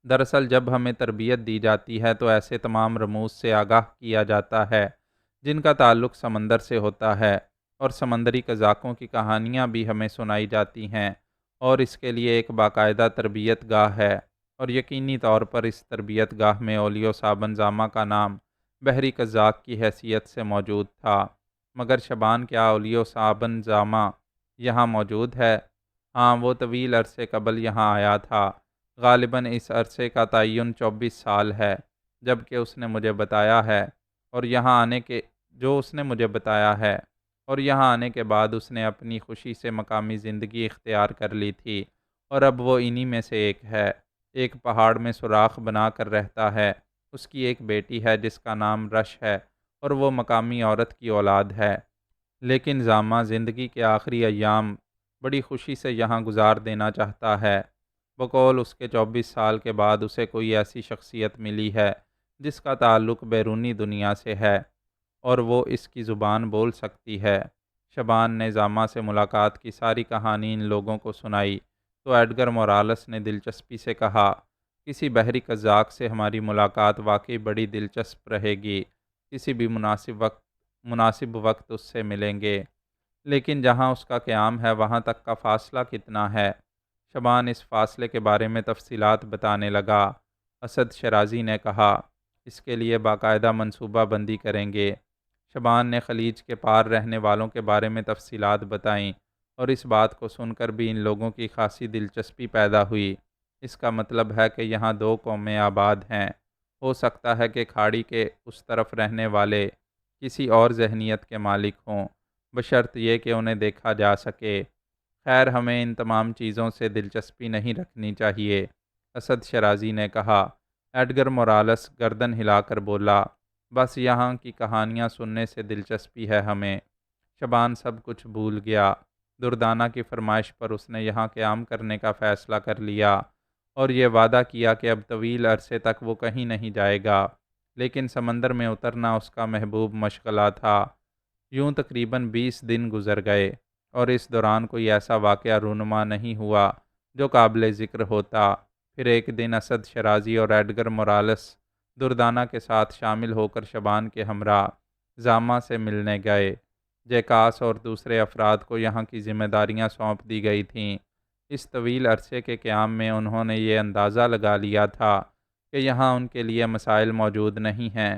دراصل جب ہمیں تربیت دی جاتی ہے تو ایسے تمام رموز سے آگاہ کیا جاتا ہے جن کا تعلق سمندر سے ہوتا ہے، اور سمندری قزاقوں کی کہانیاں بھی ہمیں سنائی جاتی ہیں، اور اس کے لیے ایک باقاعدہ تربیت گاہ ہے، اور یقینی طور پر اس تربیت گاہ میں اولیو سابنزامہ کا نام بحری قزاق کی حیثیت سے موجود تھا۔ مگر شبان، کیا اولیو سابنزامہ یہاں موجود ہے؟ ہاں، وہ طویل عرصے قبل یہاں آیا تھا۔ غالباً اس عرصے کا تعین 24 سال ہے، جبکہ اس نے مجھے بتایا ہے اور یہاں آنے کے جو اس نے مجھے بتایا ہے اور یہاں آنے کے بعد اس نے اپنی خوشی سے مقامی زندگی اختیار کر لی تھی، اور اب وہ انہی میں سے ایک ہے۔ ایک پہاڑ میں سوراخ بنا کر رہتا ہے۔ اس کی ایک بیٹی ہے جس کا نام رش ہے، اور وہ مقامی عورت کی اولاد ہے۔ لیکن زامہ زندگی کے آخری ایام بڑی خوشی سے یہاں گزار دینا چاہتا ہے۔ بقول اس کے 24 سال کے بعد اسے کوئی ایسی شخصیت ملی ہے جس کا تعلق بیرونی دنیا سے ہے اور وہ اس کی زبان بول سکتی ہے۔ شبان نے زامہ سے ملاقات کی ساری کہانی ان لوگوں کو سنائی تو ایڈگر مورالس نے دلچسپی سے کہا، کسی بحری قزاق سے ہماری ملاقات واقعی بڑی دلچسپ رہے گی۔ کسی بھی مناسب وقت اس سے ملیں گے۔ لیکن جہاں اس کا قیام ہے وہاں تک کا فاصلہ کتنا ہے؟ شبان اس فاصلے کے بارے میں تفصیلات بتانے لگا۔ اسد شرازی نے کہا، اس کے لیے باقاعدہ منصوبہ بندی کریں گے۔ شبان نے خلیج کے پار رہنے والوں کے بارے میں تفصیلات بتائیں، اور اس بات کو سن کر بھی ان لوگوں کی خاصی دلچسپی پیدا ہوئی۔ اس کا مطلب ہے کہ یہاں دو قومیں آباد ہیں۔ ہو سکتا ہے کہ کھاڑی کے اس طرف رہنے والے کسی اور ذہنیت کے مالک ہوں، بشرط یہ کہ انہیں دیکھا جا سکے۔ خیر، ہمیں ان تمام چیزوں سے دلچسپی نہیں رکھنی چاہیے، اسد شرازی نے کہا۔ ایڈگر مورالس گردن ہلا کر بولا، بس یہاں کی کہانیاں سننے سے دلچسپی ہے ہمیں۔ شبان سب کچھ بھول گیا۔ دردانہ کی فرمائش پر اس نے یہاں قیام کرنے کا فیصلہ کر لیا، اور یہ وعدہ کیا کہ اب طویل عرصے تک وہ کہیں نہیں جائے گا۔ لیکن سمندر میں اترنا اس کا محبوب مشغلہ تھا۔ یوں تقریباً 20 دن گزر گئے، اور اس دوران کوئی ایسا واقعہ رونما نہیں ہوا جو قابل ذکر ہوتا۔ پھر ایک دن اسد شرازی اور ایڈگر مورالس دردانہ کے ساتھ شامل ہو کر شبان کے ہمراہ زامہ سے ملنے گئے۔ جیکاس اور دوسرے افراد کو یہاں کی ذمہ داریاں سونپ دی گئی تھیں۔ اس طویل عرصے کے قیام میں انہوں نے یہ اندازہ لگا لیا تھا کہ یہاں ان کے لیے مسائل موجود نہیں ہیں،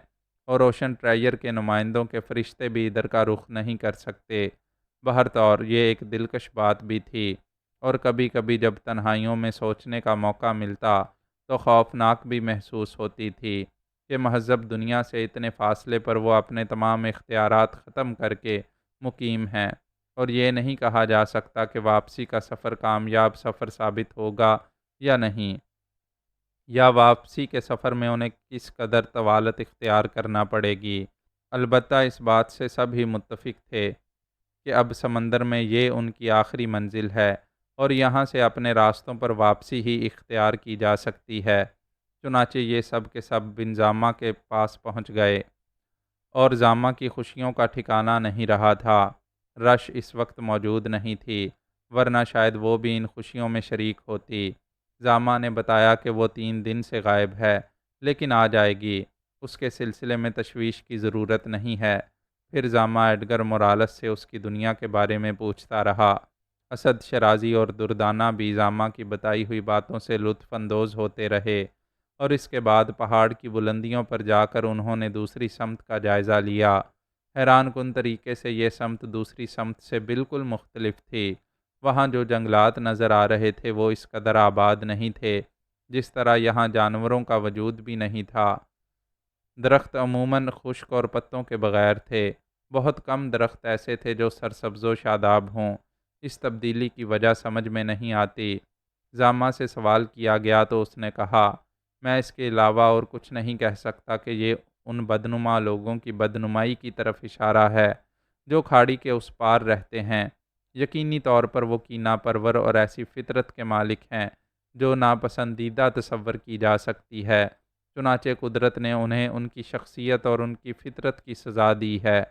اور اوشن ٹرائیر کے نمائندوں کے فرشتے بھی ادھر کا رخ نہیں کر سکتے۔ بہرطور یہ ایک دلکش بات بھی تھی، اور کبھی کبھی جب تنہائیوں میں سوچنے کا موقع ملتا تو خوفناک بھی محسوس ہوتی تھی کہ مہذب دنیا سے اتنے فاصلے پر وہ اپنے تمام اختیارات ختم کر کے مقیم ہیں، اور یہ نہیں کہا جا سکتا کہ واپسی کا سفر کامیاب سفر ثابت ہوگا یا نہیں، یا واپسی کے سفر میں انہیں کس قدر طوالت اختیار کرنا پڑے گی۔ البتہ اس بات سے سب ہی متفق تھے کہ اب سمندر میں یہ ان کی آخری منزل ہے، اور یہاں سے اپنے راستوں پر واپسی ہی اختیار کی جا سکتی ہے۔ چنانچہ یہ سب کے سب بن زامہ کے پاس پہنچ گئے، اور زامہ کی خوشیوں کا ٹھکانہ نہیں رہا تھا۔ رش اس وقت موجود نہیں تھی، ورنہ شاید وہ بھی ان خوشیوں میں شریک ہوتی۔ زامہ نے بتایا کہ وہ 3 دن سے غائب ہے، لیکن آ جائے گی، اس کے سلسلے میں تشویش کی ضرورت نہیں ہے۔ پھر زامہ ایڈگر مورالس سے اس کی دنیا کے بارے میں پوچھتا رہا۔ اسد شرازی اور دردانہ بھی زامہ کی بتائی ہوئی باتوں سے لطف اندوز ہوتے رہے، اور اس کے بعد پہاڑ کی بلندیوں پر جا کر انہوں نے دوسری سمت کا جائزہ لیا۔ حیران کن طریقے سے یہ سمت دوسری سمت سے بالکل مختلف تھی۔ وہاں جو جنگلات نظر آ رہے تھے وہ اس قدر آباد نہیں تھے، جس طرح یہاں جانوروں کا وجود بھی نہیں تھا۔ درخت عموماً خشک اور پتوں کے بغیر تھے۔ بہت کم درخت ایسے تھے جو سرسبز و شاداب ہوں۔ اس تبدیلی کی وجہ سمجھ میں نہیں آتی۔ زامہ سے سوال کیا گیا تو اس نے کہا، میں اس کے علاوہ اور کچھ نہیں کہہ سکتا کہ یہ ان بدنما لوگوں کی بدنمائی کی طرف اشارہ ہے جو کھاڑی کے اس پار رہتے ہیں۔ یقینی طور پر وہ کینہ پرور اور ایسی فطرت کے مالک ہیں جو ناپسندیدہ تصور کی جا سکتی ہے۔ چنانچہ قدرت نے انہیں ان کی شخصیت اور ان کی فطرت کی سزا دی ہے۔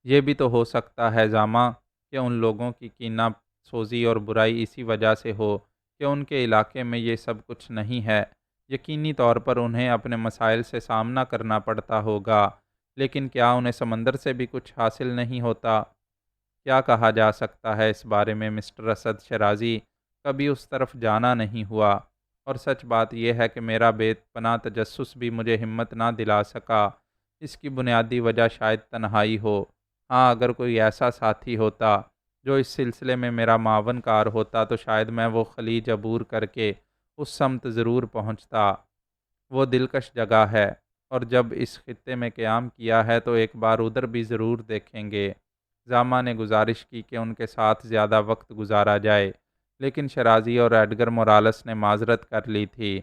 یہ بھی تو ہو سکتا ہے زامہ کہ ان لوگوں کی کینہ سوزی اور برائی اسی وجہ سے ہو کہ ان کے علاقے میں یہ سب کچھ نہیں ہے۔ یقینی طور پر انہیں اپنے مسائل سے سامنا کرنا پڑتا ہوگا، لیکن کیا انہیں سمندر سے بھی کچھ حاصل نہیں ہوتا؟ کیا کہا جا سکتا ہے اس بارے میں مسٹر اسد شرازی؟ کبھی اس طرف جانا نہیں ہوا، اور سچ بات یہ ہے کہ میرا بے پناہ تجسس بھی مجھے ہمت نہ دلا سکا۔ اس کی بنیادی وجہ شاید تنہائی ہو۔ ہاں، اگر کوئی ایسا ساتھی ہوتا جو اس سلسلے میں میرا معاون کار ہوتا تو شاید میں وہ خلیج عبور کر کے اس سمت ضرور پہنچتا۔ وہ دلکش جگہ ہے، اور جب اس خطے میں قیام کیا ہے تو ایک بار ادھر بھی ضرور دیکھیں گے۔ زامہ نے گزارش کی کہ ان کے ساتھ زیادہ وقت گزارا جائے، لیکن شرازی اور ایڈگر مورالس نے معذرت کر لی تھی۔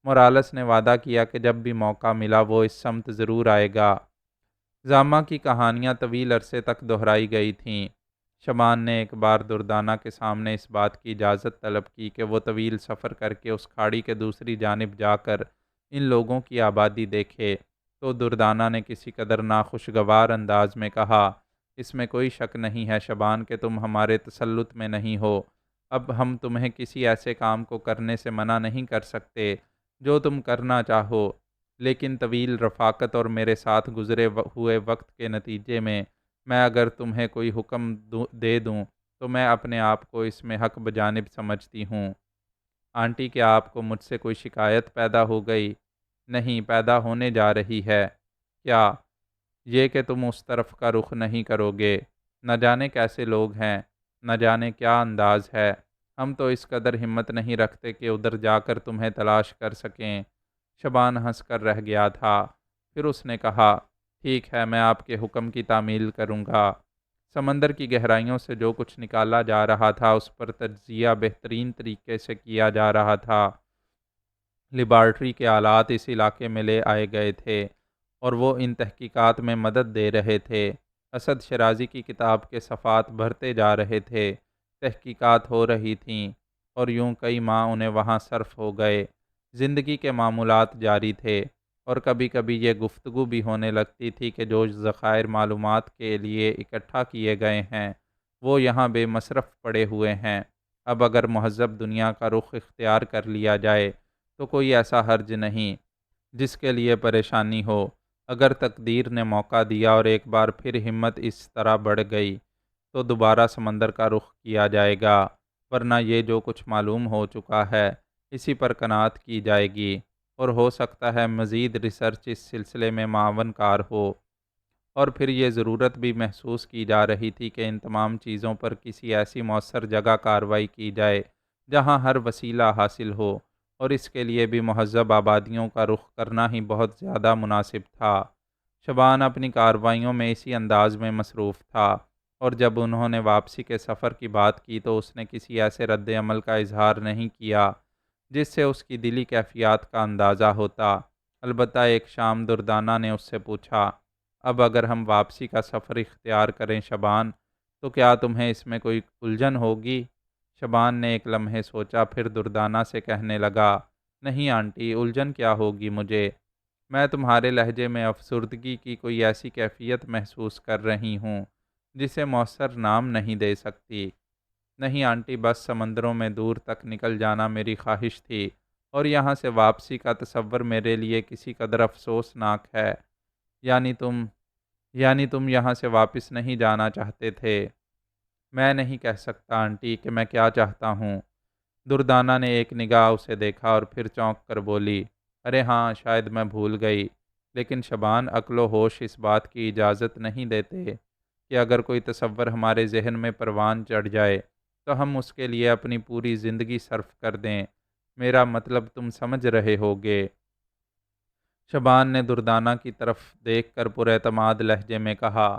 مورالس نے وعدہ کیا کہ جب بھی موقع ملا وہ اس سمت ضرور آئے گا۔ زامہ کی کہانیاں طویل عرصے تک دہرائی گئی تھیں۔ شبان نے ایک بار دردانہ کے سامنے اس بات کی اجازت طلب کی کہ وہ طویل سفر کر کے اس کھاڑی کے دوسری جانب جا کر ان لوگوں کی آبادی دیکھے، تو دردانہ نے کسی قدر ناخوشگوار انداز میں کہا، اس میں کوئی شک نہیں ہے شبان کہ تم ہمارے تسلط میں نہیں ہو۔ اب ہم تمہیں کسی ایسے کام کو کرنے سے منع نہیں کر سکتے جو تم کرنا چاہو، لیکن طویل رفاقت اور میرے ساتھ گزرے ہوئے وقت کے نتیجے میں میں اگر تمہیں کوئی حکم دے دوں تو میں اپنے آپ کو اس میں حق بجانب سمجھتی ہوں۔ آنٹی، کیا آپ کو مجھ سے کوئی شکایت پیدا ہو گئی؟ نہیں، پیدا ہونے جا رہی ہے۔ کیا؟ یہ کہ تم اس طرف کا رخ نہیں کرو گے۔ نہ جانے کیسے لوگ ہیں، نہ جانے کیا انداز ہے۔ ہم تو اس قدر ہمت نہیں رکھتے کہ ادھر جا کر تمہیں تلاش کر سکیں۔ شبان ہنس کر رہ گیا تھا۔ پھر اس نے کہا، ٹھیک ہے، میں آپ کے حکم کی تعمیل کروں گا۔ سمندر کی گہرائیوں سے جو کچھ نکالا جا رہا تھا اس پر تجزیہ بہترین طریقے سے کیا جا رہا تھا۔ لیبارٹری کے آلات اس علاقے میں لے آئے گئے تھے اور وہ ان تحقیقات میں مدد دے رہے تھے۔ اسد شرازی کی کتاب کے صفحات بھرتے جا رہے تھے، تحقیقات ہو رہی تھیں، اور یوں کئی ماہ انہیں وہاں صرف ہو گئے۔ زندگی کے معمولات جاری تھے، اور کبھی کبھی یہ گفتگو بھی ہونے لگتی تھی کہ جو ذخائر معلومات کے لیے اکٹھا کیے گئے ہیں وہ یہاں بے مصرف پڑے ہوئے ہیں۔ اب اگر مہذب دنیا کا رخ اختیار کر لیا جائے تو کوئی ایسا حرج نہیں جس کے لیے پریشانی ہو۔ اگر تقدیر نے موقع دیا اور ایک بار پھر ہمت اس طرح بڑھ گئی تو دوبارہ سمندر کا رخ کیا جائے گا، ورنہ یہ جو کچھ معلوم ہو چکا ہے اسی پر قناعت کی جائے گی، اور ہو سکتا ہے مزید ریسرچ اس سلسلے میں معاون کار ہو۔ اور پھر یہ ضرورت بھی محسوس کی جا رہی تھی کہ ان تمام چیزوں پر کسی ایسی مؤثر جگہ کارروائی کی جائے جہاں ہر وسیلہ حاصل ہو، اور اس کے لیے بھی مہذب آبادیوں کا رخ کرنا ہی بہت زیادہ مناسب تھا۔ شبان اپنی کارروائیوں میں اسی انداز میں مصروف تھا، اور جب انہوں نے واپسی کے سفر کی بات کی تو اس نے کسی ایسے رد عمل کا اظہار نہیں کیا جس سے اس کی دلی کیفیات کا اندازہ ہوتا۔ البتہ ایک شام دردانہ نے اس سے پوچھا، اب اگر ہم واپسی کا سفر اختیار کریں شبان، تو کیا تمہیں اس میں کوئی الجھن ہوگی؟ شبان نے ایک لمحے سوچا، پھر دردانہ سے کہنے لگا، نہیں آنٹی، الجھن کیا ہوگی مجھے؟ میں تمہارے لہجے میں افسردگی کی کوئی ایسی کیفیت محسوس کر رہی ہوں جسے مؤثر نام نہیں دے سکتی۔ نہیں آنٹی، بس سمندروں میں دور تک نکل جانا میری خواہش تھی، اور یہاں سے واپسی کا تصور میرے لیے کسی قدر افسوسناک ہے۔ یعنی تم یعنی تم یہاں سے واپس نہیں جانا چاہتے تھے؟ میں نہیں کہہ سکتا آنٹی کہ میں کیا چاہتا ہوں۔ دردانہ نے ایک نگاہ اسے دیکھا اور پھر چونک کر بولی، ارے ہاں، شاید میں بھول گئی، لیکن شبان، عقل و ہوش اس بات کی اجازت نہیں دیتے کہ اگر کوئی تصور ہمارے ذہن میں پروان چڑھ جائے تو ہم اس کے لیے اپنی پوری زندگی صرف کر دیں۔ میرا مطلب تم سمجھ رہے ہوگے۔ شبان نے دردانہ کی طرف دیکھ کر پر اعتماد لہجے میں کہا،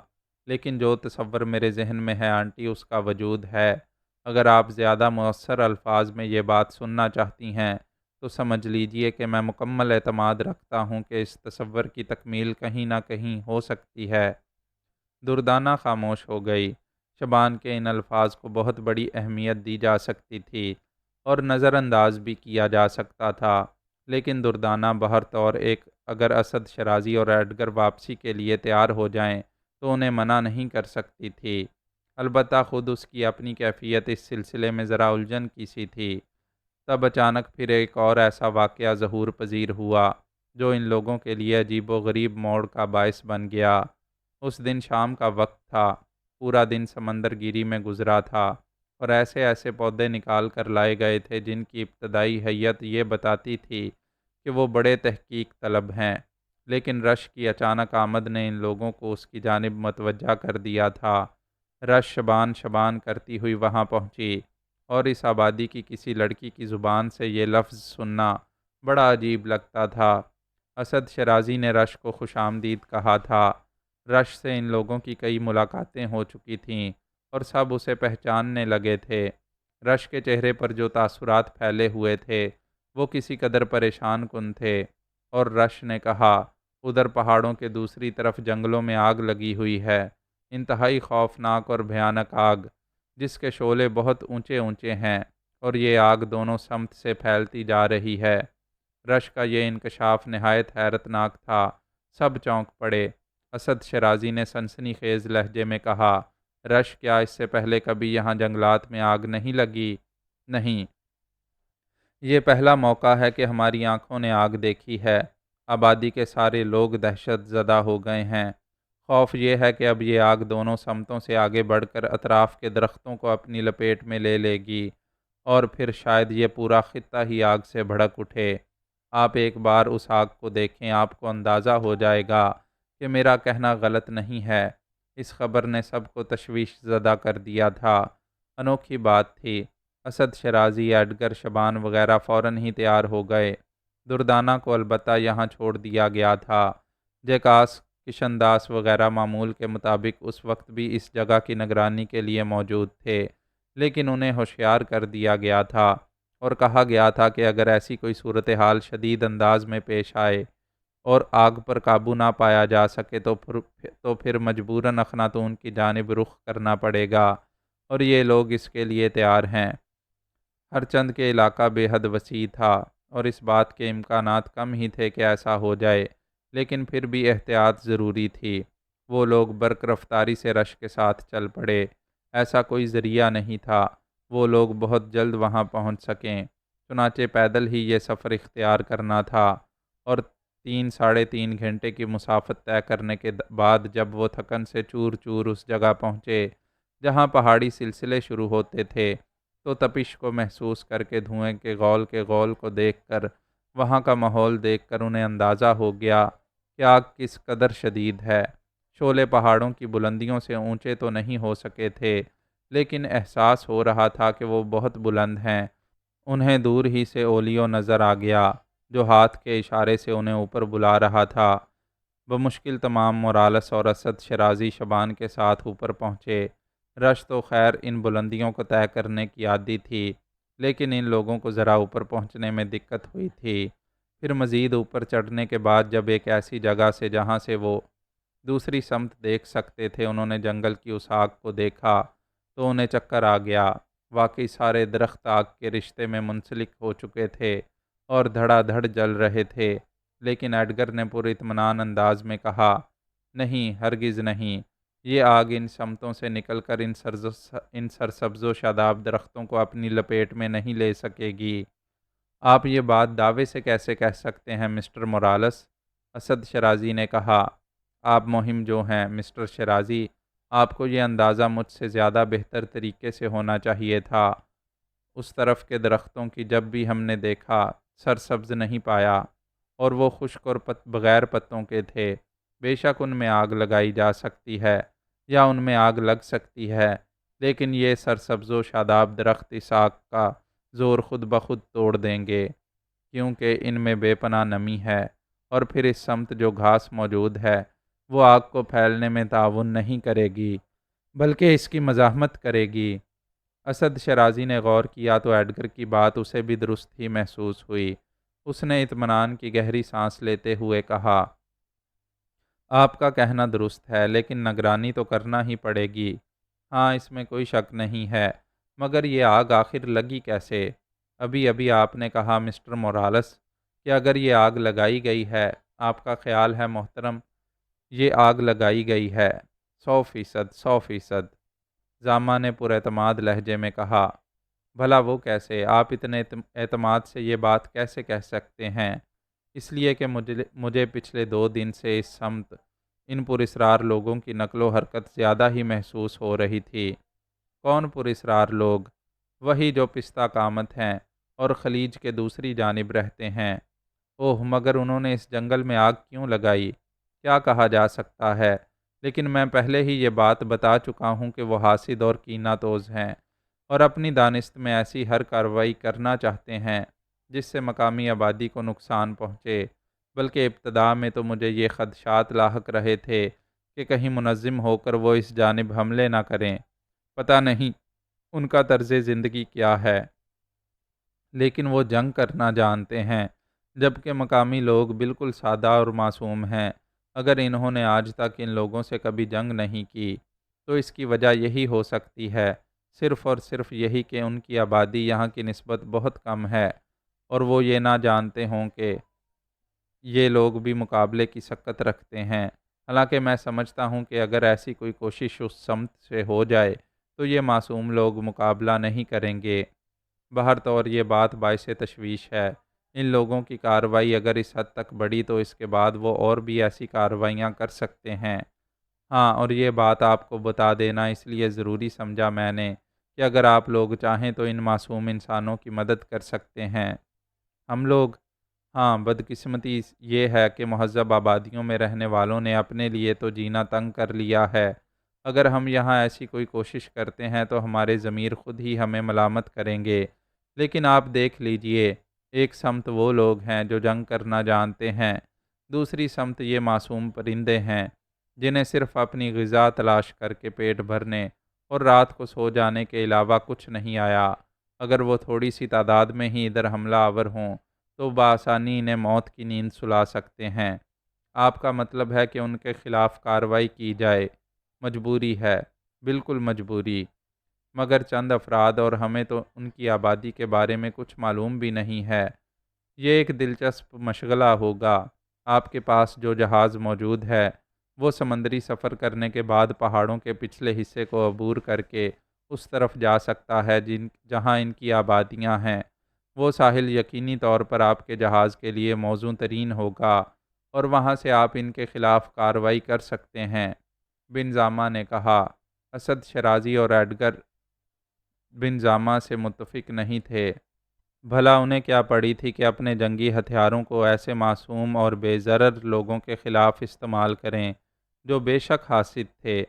لیکن جو تصور میرے ذہن میں ہے آنٹی، اس کا وجود ہے۔ اگر آپ زیادہ مؤثر الفاظ میں یہ بات سننا چاہتی ہیں تو سمجھ لیجئے کہ میں مکمل اعتماد رکھتا ہوں کہ اس تصور کی تکمیل کہیں نہ کہیں ہو سکتی ہے۔ دردانہ خاموش ہو گئی۔ شبان کے ان الفاظ کو بہت بڑی اہمیت دی جا سکتی تھی اور نظر انداز بھی کیا جا سکتا تھا، لیکن دردانہ بہر طور اگر اسد شرازی اور ایڈگر واپسی کے لیے تیار ہو جائیں تو انہیں منع نہیں کر سکتی تھی۔ البتہ خود اس کی اپنی کیفیت اس سلسلے میں ذرا الجھن کی سی تھی۔ تب اچانک پھر ایک اور ایسا واقعہ ظہور پذیر ہوا جو ان لوگوں کے لیے عجیب و غریب موڑ کا باعث بن گیا۔ اس دن شام کا وقت تھا، پورا دن سمندر گیری میں گزرا تھا، اور ایسے ایسے پودے نکال کر لائے گئے تھے جن کی ابتدائی حیت یہ بتاتی تھی کہ وہ بڑے تحقیق طلب ہیں، لیکن رش کی اچانک آمد نے ان لوگوں کو اس کی جانب متوجہ کر دیا تھا۔ رش شبان شبان کرتی ہوئی وہاں پہنچی، اور اس آبادی کی کسی لڑکی کی زبان سے یہ لفظ سننا بڑا عجیب لگتا تھا۔ اسد شرازی نے رش کو خوش آمدید کہا تھا۔ رش سے ان لوگوں کی کئی ملاقاتیں ہو چکی تھیں اور سب اسے پہچاننے لگے تھے۔ رش کے چہرے پر جو تاثرات پھیلے ہوئے تھے وہ کسی قدر پریشان کن تھے، اور رش نے کہا، ادھر پہاڑوں کے دوسری طرف جنگلوں میں آگ لگی ہوئی ہے، انتہائی خوفناک اور بھیانک آگ، جس کے شعلے بہت اونچے اونچے ہیں، اور یہ آگ دونوں سمت سے پھیلتی جا رہی ہے۔ رش کا یہ انکشاف نہایت حیرت ناک تھا۔ سب چونک پڑے۔ اسد شرازی نے سنسنی خیز لہجے میں کہا، رش، کیا اس سے پہلے کبھی یہاں جنگلات میں آگ نہیں لگی؟ نہیں، یہ پہلا موقع ہے کہ ہماری آنکھوں نے آگ دیکھی ہے۔ آبادی کے سارے لوگ دہشت زدہ ہو گئے ہیں۔ خوف یہ ہے کہ اب یہ آگ دونوں سمتوں سے آگے بڑھ کر اطراف کے درختوں کو اپنی لپیٹ میں لے لے گی اور پھر شاید یہ پورا خطہ ہی آگ سے بھڑک اٹھے۔ آپ ایک بار اس آگ کو دیکھیں، آپ کو اندازہ ہو جائے گا کہ میرا کہنا غلط نہیں ہے۔ اس خبر نے سب کو تشویش زدہ کر دیا تھا۔ انوکھی بات تھی۔ اسد شرازی، ایڈگر شبان وغیرہ فوراً ہی تیار ہو گئے۔ دردانہ کو البتہ یہاں چھوڑ دیا گیا تھا۔ جیکاس، کشن داس وغیرہ معمول کے مطابق اس وقت بھی اس جگہ کی نگرانی کے لیے موجود تھے، لیکن انہیں ہوشیار کر دیا گیا تھا اور کہا گیا تھا کہ اگر ایسی کوئی صورتحال شدید انداز میں پیش آئے اور آگ پر قابو نہ پایا جا سکے تو پھر مجبوراً اخناتون کی جانب رخ کرنا پڑے گا، اور یہ لوگ اس کے لیے تیار ہیں۔ ہر چند کے علاقہ بے حد وسیع تھا اور اس بات کے امکانات کم ہی تھے کہ ایسا ہو جائے، لیکن پھر بھی احتیاط ضروری تھی۔ وہ لوگ برق رفتاری سے رش کے ساتھ چل پڑے۔ ایسا کوئی ذریعہ نہیں تھا وہ لوگ بہت جلد وہاں پہنچ سکیں، چنانچہ پیدل ہی یہ سفر اختیار کرنا تھا، اور 3 ساڑھے 3 گھنٹے کی مسافت طے کرنے کے بعد جب وہ تھکن سے چور چور اس جگہ پہنچے جہاں پہاڑی سلسلے شروع ہوتے تھے، تو تپش کو محسوس کر کے دھوئیں کے غول کو دیکھ کر، وہاں کا ماحول دیکھ کر انہیں اندازہ ہو گیا کہ آگ کس قدر شدید ہے۔ شعلے پہاڑوں کی بلندیوں سے اونچے تو نہیں ہو سکے تھے، لیکن احساس ہو رہا تھا کہ وہ بہت بلند ہیں۔ انہیں دور ہی سے اولیو نظر آ گیا جو ہاتھ کے اشارے سے انہیں اوپر بلا رہا تھا۔ بمشکل تمام مورالس اور اسد شرازی شبان کے ساتھ اوپر پہنچے۔ رش تو خیر ان بلندیوں کو طے کرنے کی عادی تھی، لیکن ان لوگوں کو ذرا اوپر پہنچنے میں دقت ہوئی تھی۔ پھر مزید اوپر چڑھنے کے بعد جب ایک ایسی جگہ سے جہاں سے وہ دوسری سمت دیکھ سکتے تھے انہوں نے جنگل کی اس آگ کو دیکھا تو انہیں چکر آ گیا۔ واقعی سارے درخت آگ کے رشتے میں منسلک ہو چکے تھے اور دھڑا دھڑ جل رہے تھے، لیکن ایڈگر نے پر اطمینان انداز میں کہا، نہیں، ہرگز نہیں، یہ آگ ان سمتوں سے نکل کر ان سرسبز و شاداب درختوں کو اپنی لپیٹ میں نہیں لے سکے گی۔ آپ یہ بات دعوے سے کیسے کہہ سکتے ہیں مسٹر مورالس؟ اسد شرازی نے کہا۔ آپ مہم جو ہیں مسٹر شرازی، آپ کو یہ اندازہ مجھ سے زیادہ بہتر طریقے سے ہونا چاہیے تھا۔ اس طرف کے درختوں کی جب بھی ہم نے دیکھا سرسبز نہیں پایا، اور وہ خشک اور بغیر پتوں کے تھے۔ بے شک ان میں آگ لگائی جا سکتی ہے یا ان میں آگ لگ سکتی ہے، لیکن یہ سرسبز و شاداب درخت اس آگ کا زور خود بخود توڑ دیں گے، کیونکہ ان میں بے پناہ نمی ہے، اور پھر اس سمت جو گھاس موجود ہے وہ آگ کو پھیلنے میں تعاون نہیں کرے گی بلکہ اس کی مزاحمت کرے گی۔ اسد شرازی نے غور کیا تو ایڈگر کی بات اسے بھی درست ہی محسوس ہوئی۔ اس نے اطمینان کی گہری سانس لیتے ہوئے کہا، آپ کا کہنا درست ہے، لیکن نگرانی تو کرنا ہی پڑے گی۔ ہاں، اس میں کوئی شک نہیں ہے، مگر یہ آگ آخر لگی کیسے؟ ابھی آپ نے کہا مسٹر مورالس کہ اگر یہ آگ لگائی گئی ہے، آپ کا خیال ہے محترم یہ آگ لگائی گئی ہے؟ 100%، 100%، زامہ نے پر اعتماد لہجے میں کہا۔ بھلا وہ کیسے؟ آپ اتنے اعتماد سے یہ بات کیسے کہہ سکتے ہیں؟ اس لیے کہ مجھے پچھلے 2 دن سے اس سمت ان پراسرار لوگوں کی نقل و حرکت زیادہ ہی محسوس ہو رہی تھی۔ کون پراسرار لوگ؟ وہی جو پستہ کامت ہیں اور خلیج کے دوسری جانب رہتے ہیں۔ اوہ، مگر انہوں نے اس جنگل میں آگ کیوں لگائی؟ کیا کہا جا سکتا ہے، لیکن میں پہلے ہی یہ بات بتا چکا ہوں کہ وہ حاسد اور کینہ توز ہیں اور اپنی دانست میں ایسی ہر کارروائی کرنا چاہتے ہیں جس سے مقامی آبادی کو نقصان پہنچے۔ بلکہ ابتدا میں تو مجھے یہ خدشات لاحق رہے تھے کہ کہیں منظم ہو کر وہ اس جانب حملے نہ کریں۔ پتہ نہیں ان کا طرز زندگی کیا ہے، لیکن وہ جنگ کرنا جانتے ہیں، جبکہ مقامی لوگ بالکل سادہ اور معصوم ہیں۔ اگر انہوں نے آج تک ان لوگوں سے کبھی جنگ نہیں کی تو اس کی وجہ یہی ہو سکتی ہے، صرف اور صرف یہی کہ ان کی آبادی یہاں کی نسبت بہت کم ہے، اور وہ یہ نہ جانتے ہوں کہ یہ لوگ بھی مقابلے کی سکت رکھتے ہیں۔ حالانکہ میں سمجھتا ہوں کہ اگر ایسی کوئی کوشش اس سمت سے ہو جائے تو یہ معصوم لوگ مقابلہ نہیں کریں گے۔ بہر طور یہ بات باعث تشویش ہے۔ ان لوگوں کی کارروائی اگر اس حد تک بڑھی تو اس کے بعد وہ اور بھی ایسی کارروائیاں کر سکتے ہیں ہاں، اور یہ بات آپ کو بتا دینا اس لیے ضروری سمجھا میں نے کہ اگر آپ لوگ چاہیں تو ان معصوم انسانوں کی مدد کر سکتے ہیں۔ ہم لوگ ہاں، بدقسمتی یہ ہے کہ مہذب آبادیوں میں رہنے والوں نے اپنے لیے تو جینا تنگ کر لیا ہے۔ اگر ہم یہاں ایسی کوئی کوشش کرتے ہیں تو ہمارے ضمیر خود ہی ہمیں ملامت کریں گے۔ لیکن آپ دیکھ لیجئے، ایک سمت وہ لوگ ہیں جو جنگ کرنا جانتے ہیں، دوسری سمت یہ معصوم پرندے ہیں جنہیں صرف اپنی غذا تلاش کر کے پیٹ بھرنے اور رات کو سو جانے کے علاوہ کچھ نہیں آیا۔ اگر وہ تھوڑی سی تعداد میں ہی ادھر حملہ آور ہوں تو بآسانی انہیں موت کی نیند سلا سکتے ہیں۔ آپ کا مطلب ہے کہ ان کے خلاف کارروائی کی جائے؟ مجبوری ہے، بالکل مجبوری۔ مگر چند افراد اور ہمیں تو ان کی آبادی کے بارے میں کچھ معلوم بھی نہیں ہے۔ یہ ایک دلچسپ مشغلہ ہوگا۔ آپ کے پاس جو جہاز موجود ہے وہ سمندری سفر کرنے کے بعد پہاڑوں کے پچھلے حصے کو عبور کر کے اس طرف جا سکتا ہے جہاں ان کی آبادیاں ہیں۔ وہ ساحل یقینی طور پر آپ کے جہاز کے لیے موزوں ترین ہوگا اور وہاں سے آپ ان کے خلاف کارروائی کر سکتے ہیں۔ بن زامہ نے کہا۔ اسد شرازی اور ایڈگر بن زامہ سے متفق نہیں تھے۔ بھلا انہیں کیا پڑی تھی کہ اپنے جنگی ہتھیاروں کو ایسے معصوم اور بے ضرر لوگوں کے خلاف استعمال کریں جو بے شک حاسد تھے،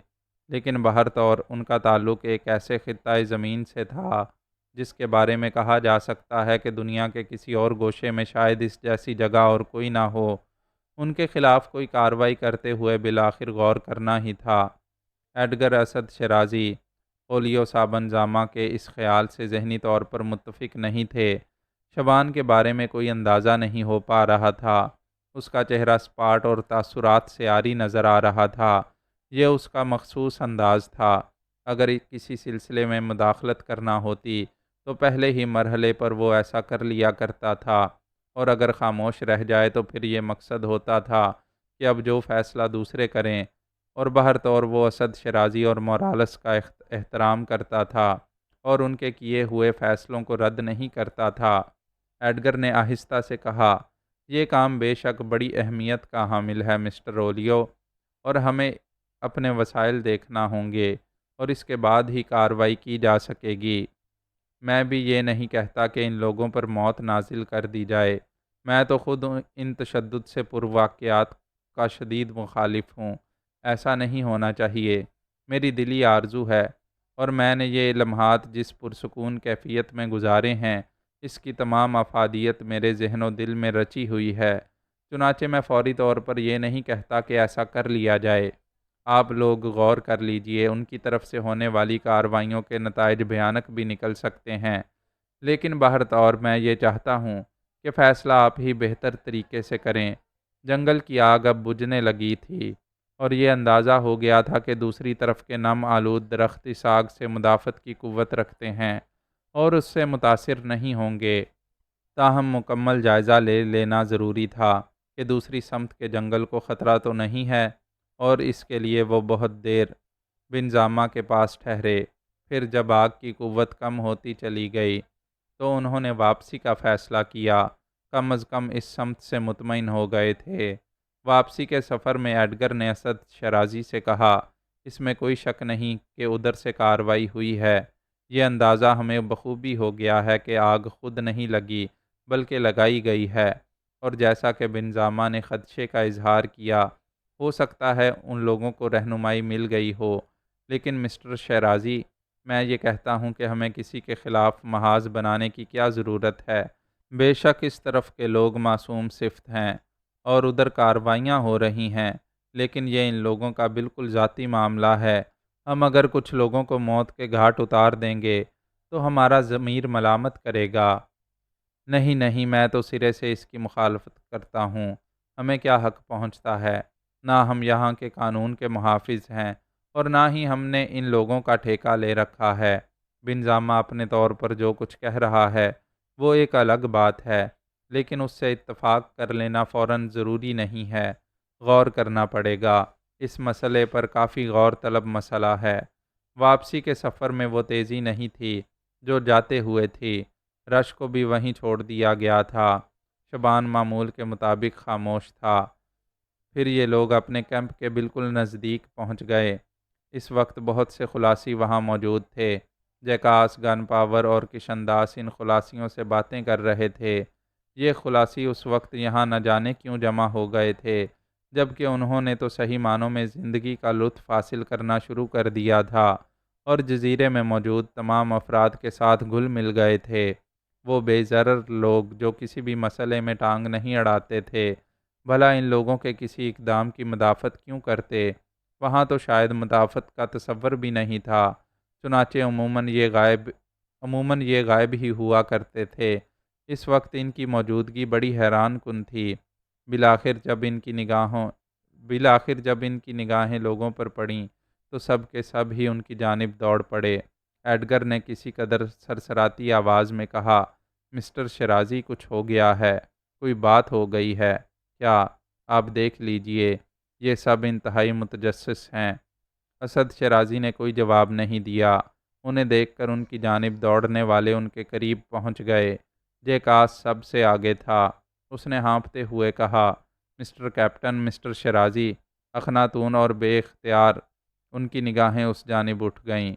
لیکن بہرطور ان کا تعلق ایک ایسے خطۂ زمین سے تھا جس کے بارے میں کہا جا سکتا ہے کہ دنیا کے کسی اور گوشے میں شاید اس جیسی جگہ اور کوئی نہ ہو۔ ان کے خلاف کوئی کارروائی کرتے ہوئے بالآخر غور کرنا ہی تھا۔ ایڈگر اسد شرازی اولیو صابن زامہ کے اس خیال سے ذہنی طور پر متفق نہیں تھے۔ شبان کے بارے میں کوئی اندازہ نہیں ہو پا رہا تھا۔ اس کا چہرہ سپاٹ اور تاثرات سے عاری نظر آ رہا تھا۔ یہ اس کا مخصوص انداز تھا۔ اگر کسی سلسلے میں مداخلت کرنا ہوتی تو پہلے ہی مرحلے پر وہ ایسا کر لیا کرتا تھا، اور اگر خاموش رہ جائے تو پھر یہ مقصد ہوتا تھا کہ اب جو فیصلہ دوسرے کریں، اور بہرطور وہ اسد شرازی اور مورالس کا احترام کرتا تھا اور ان کے کیے ہوئے فیصلوں کو رد نہیں کرتا تھا۔ ایڈگر نے آہستہ سے کہا، یہ کام بے شک بڑی اہمیت کا حامل ہے مسٹر اولیو، اور ہمیں اپنے وسائل دیکھنا ہوں گے اور اس کے بعد ہی کارروائی کی جا سکے گی۔ میں بھی یہ نہیں کہتا کہ ان لوگوں پر موت نازل کر دی جائے۔ میں تو خود ان تشدد سے پر واقعات کا شدید مخالف ہوں۔ ایسا نہیں ہونا چاہیے۔ میری دلی آرزو ہے، اور میں نے یہ لمحات جس پرسکون کیفیت میں گزارے ہیں، اس کی تمام افادیت میرے ذہن و دل میں رچی ہوئی ہے۔ چنانچہ میں فوری طور پر یہ نہیں کہتا کہ ایسا کر لیا جائے۔ آپ لوگ غور کر لیجئے، ان کی طرف سے ہونے والی کارروائیوں کے نتائج بھیانک بھی نکل سکتے ہیں، لیکن بہرطور میں یہ چاہتا ہوں کہ فیصلہ آپ ہی بہتر طریقے سے کریں۔ جنگل کی آگ اب بجھنے لگی تھی، اور یہ اندازہ ہو گیا تھا کہ دوسری طرف کے نم آلود درخت اس آگ سے مدافعت کی قوت رکھتے ہیں اور اس سے متاثر نہیں ہوں گے۔ تاہم مکمل جائزہ لے لینا ضروری تھا کہ دوسری سمت کے جنگل کو خطرہ تو نہیں ہے، اور اس کے لیے وہ بہت دیر بن زامہ کے پاس ٹھہرے۔ پھر جب آگ کی قوت کم ہوتی چلی گئی تو انہوں نے واپسی کا فیصلہ کیا۔ کم از کم اس سمت سے مطمئن ہو گئے تھے۔ واپسی کے سفر میں ایڈگر نے اسد شرازی سے کہا، اس میں کوئی شک نہیں کہ ادھر سے کارروائی ہوئی ہے۔ یہ اندازہ ہمیں بخوبی ہو گیا ہے کہ آگ خود نہیں لگی بلکہ لگائی گئی ہے، اور جیسا کہ بن زامہ نے خدشے کا اظہار کیا، ہو سکتا ہے ان لوگوں کو رہنمائی مل گئی ہو۔ لیکن مسٹر شرازی، میں یہ کہتا ہوں کہ ہمیں کسی کے خلاف محاذ بنانے کی کیا ضرورت ہے؟ بے شک اس طرف کے لوگ معصوم صفت ہیں اور ادھر کارروائیاں ہو رہی ہیں، لیکن یہ ان لوگوں کا بالکل ذاتی معاملہ ہے۔ ہم اگر کچھ لوگوں کو موت کے گھاٹ اتار دیں گے تو ہمارا ضمیر ملامت کرے گا۔ نہیں نہیں، میں تو سرے سے اس کی مخالفت کرتا ہوں۔ ہمیں کیا حق پہنچتا ہے؟ نہ ہم یہاں کے قانون کے محافظ ہیں اور نہ ہی ہم نے ان لوگوں کا ٹھیکہ لے رکھا ہے۔ بن زامہ اپنے طور پر جو کچھ کہہ رہا ہے وہ ایک الگ بات ہے، لیکن اس سے اتفاق کر لینا فوراً ضروری نہیں ہے۔ غور کرنا پڑے گا۔ اس مسئلے پر کافی غور طلب مسئلہ ہے۔ واپسی کے سفر میں وہ تیزی نہیں تھی جو جاتے ہوئے تھی۔ رش کو بھی وہیں چھوڑ دیا گیا تھا۔ شبان معمول کے مطابق خاموش تھا۔ پھر یہ لوگ اپنے کیمپ کے بالکل نزدیک پہنچ گئے۔ اس وقت بہت سے خلاصی وہاں موجود تھے۔ جیکاس، گن پاور اور کشن داس ان خلاصیوں سے باتیں کر رہے تھے۔ یہ خلاصی اس وقت یہاں نہ جانے کیوں جمع ہو گئے تھے، جبکہ انہوں نے تو صحیح معنوں میں زندگی کا لطف حاصل کرنا شروع کر دیا تھا اور جزیرے میں موجود تمام افراد کے ساتھ گھل مل گئے تھے۔ وہ بے ضرر لوگ جو کسی بھی مسئلے میں ٹانگ نہیں اڑاتے تھے، بھلا ان لوگوں کے کسی اقدام کی مدافعت کیوں کرتے؟ وہاں تو شاید مدافعت کا تصور بھی نہیں تھا۔ چنانچہ عموماً یہ غائب ہی ہوا کرتے تھے۔ اس وقت ان کی موجودگی بڑی حیران کن تھی۔ بالآخر جب ان کی نگاہیں لوگوں پر پڑیں تو سب کے سب ہی ان کی جانب دوڑ پڑے۔ ایڈگر نے کسی قدر سرسراتی آواز میں کہا، مسٹر شیرازی، کچھ ہو گیا ہے، کوئی بات ہو گئی ہے کیا؟ آپ دیکھ لیجئے، یہ سب انتہائی متجسس ہیں۔ اسد شیرازی نے کوئی جواب نہیں دیا۔ انہیں دیکھ کر ان کی جانب دوڑنے والے ان کے قریب پہنچ گئے۔ جیکاس سب سے آگے تھا۔ اس نے ہانپتے ہوئے کہا، مسٹر کیپٹن، مسٹر شیرازی۔ اخناتون اور بے اختیار ان کی نگاہیں اس جانب اٹھ گئیں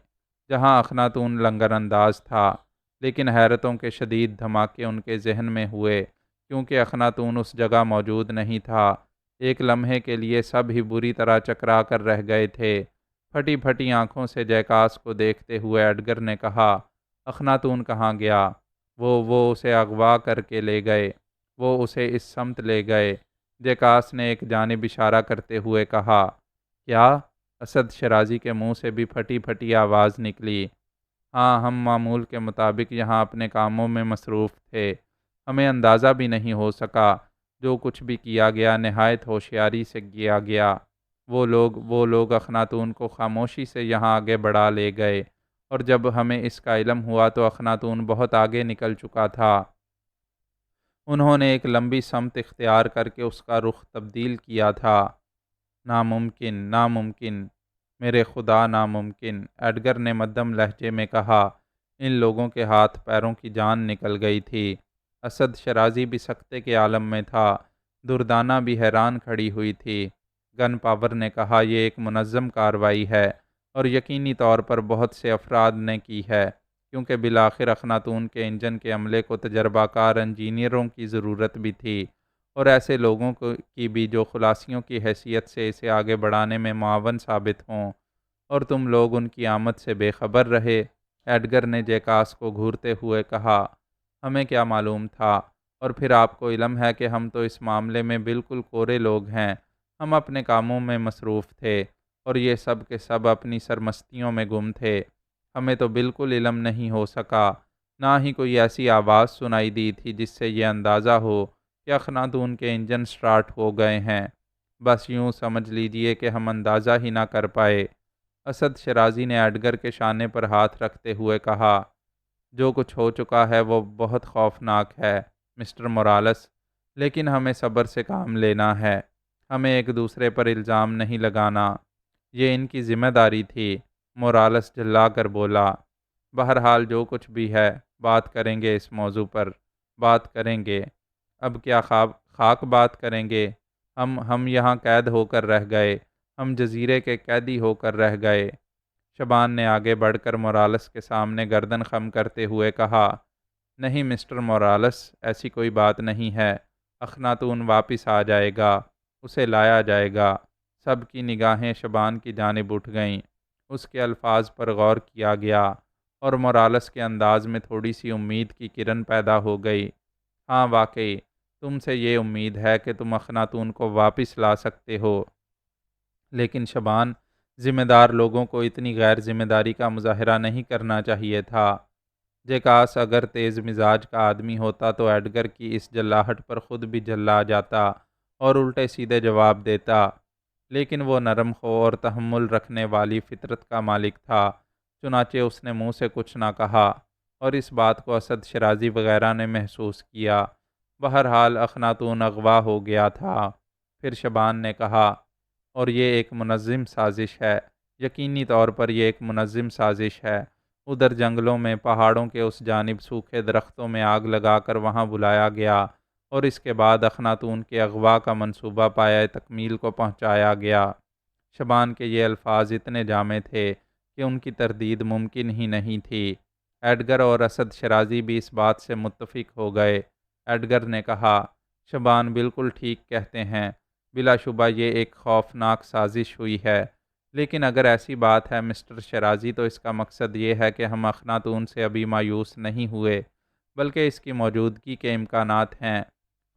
جہاں اخناتون لنگر انداز تھا، لیکن حیرتوں کے شدید دھماکے ان کے ذہن میں ہوئے کیونکہ اخناتون اس جگہ موجود نہیں تھا۔ ایک لمحے کے لیے سب ہی بری طرح چکرا کر رہ گئے تھے۔ پھٹی پھٹی آنکھوں سے جیکاس کو دیکھتے ہوئے ایڈگر نے کہا، اخناتون کہاں گیا؟ وہ اسے اغوا کر کے لے گئے، وہ اسے اس سمت لے گئے۔ جیکاس نے ایک جانب اشارہ کرتے ہوئے کہا، کیا؟ اسد شیرازی کے منہ سے بھی پھٹی پھٹی آواز نکلی، ہاں، ہم معمول کے مطابق یہاں اپنے کاموں میں مصروف تھے، ہمیں اندازہ بھی نہیں ہو سکا۔ جو کچھ بھی کیا گیا نہایت ہوشیاری سے کیا گیا۔ وہ لوگ اخناتون کو خاموشی سے یہاں آگے بڑھا لے گئے، اور جب ہمیں اس کا علم ہوا تو اخناتون بہت آگے نکل چکا تھا۔ انہوں نے ایک لمبی سمت اختیار کر کے اس کا رخ تبدیل کیا تھا۔ ناممکن، ناممکن، میرے خدا، ناممکن، ایڈگر نے مدھم لہجے میں کہا۔ ان لوگوں کے ہاتھ پیروں کی جان نکل گئی تھی۔ اسد شیرازی بھی سکتے کے عالم میں تھا۔ دردانہ بھی حیران کھڑی ہوئی تھی۔ گن پاور نے کہا، یہ ایک منظم کارروائی ہے اور یقینی طور پر بہت سے افراد نے کی ہے، کیونکہ بالآخر اخناتون کے انجن کے عملے کو تجربہ کار انجینئروں کی ضرورت بھی تھی، اور ایسے لوگوں کی بھی جو خلاصیوں کی حیثیت سے اسے آگے بڑھانے میں معاون ثابت ہوں، اور تم لوگ ان کی آمد سے بے خبر رہے۔ ایڈگر نے جیکاس کو گھورتے ہوئے کہا، ہمیں کیا معلوم تھا؟ اور پھر آپ کو علم ہے کہ ہم تو اس معاملے میں بالکل کورے لوگ ہیں۔ ہم اپنے کاموں میں مصروف تھے اور یہ سب کے سب اپنی سرمستیوں میں گم تھے۔ ہمیں تو بالکل علم نہیں ہو سکا، نہ ہی کوئی ایسی آواز سنائی دی تھی جس سے یہ اندازہ ہو کہ اخناتون کے انجن سٹارٹ ہو گئے ہیں۔ بس یوں سمجھ لیجئے کہ ہم اندازہ ہی نہ کر پائے۔ اسد شیرازی نے ایڈگر کے شانے پر ہاتھ رکھتے ہوئے کہا، جو کچھ ہو چکا ہے وہ بہت خوفناک ہے مسٹر مورالیس، لیکن ہمیں صبر سے کام لینا ہے۔ ہمیں ایک دوسرے پر الزام نہیں لگانا، یہ ان کی ذمہ داری تھی۔ مورالیس جھلا کر بولا، بہرحال جو کچھ بھی ہے، بات کریں گے اس موضوع پر، بات کریں گے۔ اب کیا خاک بات کریں گے؟ ہم یہاں قید ہو کر رہ گئے، ہم جزیرے کے قیدی ہو کر رہ گئے۔ شبان نے آگے بڑھ کر مورالیس کے سامنے گردن خم کرتے ہوئے کہا، نہیں مسٹر مورالیس، ایسی کوئی بات نہیں ہے۔ اخناتون واپس آ جائے گا، اسے لایا جائے گا۔ سب کی نگاہیں شبان کی جانب اٹھ گئیں۔ اس کے الفاظ پر غور کیا گیا اور مورالیس کے انداز میں تھوڑی سی امید کی کرن پیدا ہو گئی۔ ہاں، واقعی تم سے یہ امید ہے کہ تم اخناتون کو واپس لا سکتے ہو، لیکن شبان، ذمہ دار لوگوں کو اتنی غیر ذمہ داری کا مظاہرہ نہیں کرنا چاہیے تھا۔ جیکاس اگر تیز مزاج کا آدمی ہوتا تو ایڈگر کی اس جلاہٹ پر خود بھی جھلا جاتا اور الٹے سیدھے جواب دیتا، لیکن وہ نرم خو اور تحمل رکھنے والی فطرت کا مالک تھا، چنانچہ اس نے منہ سے کچھ نہ کہا، اور اس بات کو اسد شیرازی وغیرہ نے محسوس کیا۔ بہرحال اخناتون اغوا ہو گیا تھا۔ پھر شبان نے کہا، اور یہ ایک منظم سازش ہے، یقینی طور پر یہ ایک منظم سازش ہے۔ ادھر جنگلوں میں، پہاڑوں کے اس جانب سوکھے درختوں میں آگ لگا کر وہاں بلایا گیا اور اس کے بعد اخناتون کے اغوا کا منصوبہ پایۂ تکمیل کو پہنچایا گیا۔ شبان کے یہ الفاظ اتنے جامع تھے کہ ان کی تردید ممکن ہی نہیں تھی۔ ایڈگر اور اسد شرازی بھی اس بات سے متفق ہو گئے۔ ایڈگر نے کہا، شبان بالکل ٹھیک کہتے ہیں، بلا شبہ یہ ایک خوفناک سازش ہوئی ہے، لیکن اگر ایسی بات ہے مسٹر شرازی تو اس کا مقصد یہ ہے کہ ہم اخناتون سے ابھی مایوس نہیں ہوئے، بلکہ اس کی موجودگی کے امکانات ہیں۔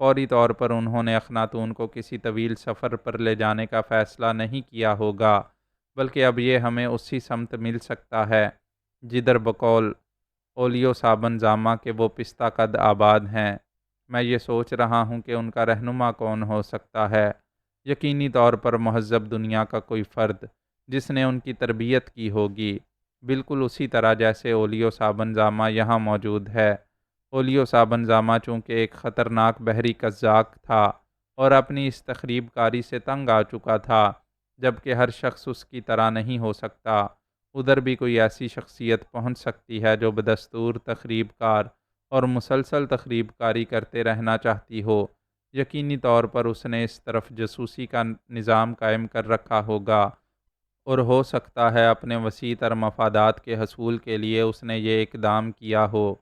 فوری طور پر انہوں نے اخناتون کو کسی طویل سفر پر لے جانے کا فیصلہ نہیں کیا ہوگا، بلکہ اب یہ ہمیں اسی سمت مل سکتا ہے جدھر بقول اولیو صابن زامہ کے وہ پستہ قد آباد ہیں۔ میں یہ سوچ رہا ہوں کہ ان کا رہنما کون ہو سکتا ہے۔ یقینی طور پر مہذب دنیا کا کوئی فرد جس نے ان کی تربیت کی ہوگی، بالکل اسی طرح جیسے اولیو صابن زامہ یہاں موجود ہے۔ اولیو صابن زامہ چونکہ ایک خطرناک بحری قزاق تھا اور اپنی اس تخریب کاری سے تنگ آ چکا تھا، جبکہ ہر شخص اس کی طرح نہیں ہو سکتا۔ ادھر بھی کوئی ایسی شخصیت پہنچ سکتی ہے جو بدستور تخریب کار اور مسلسل تخریب کاری کرتے رہنا چاہتی ہو۔ یقینی طور پر اس نے اس طرف جاسوسی کا نظام قائم کر رکھا ہوگا، اور ہو سکتا ہے اپنے وسیع تر مفادات کے حصول کے لیے اس نے یہ اقدام کیا ہو۔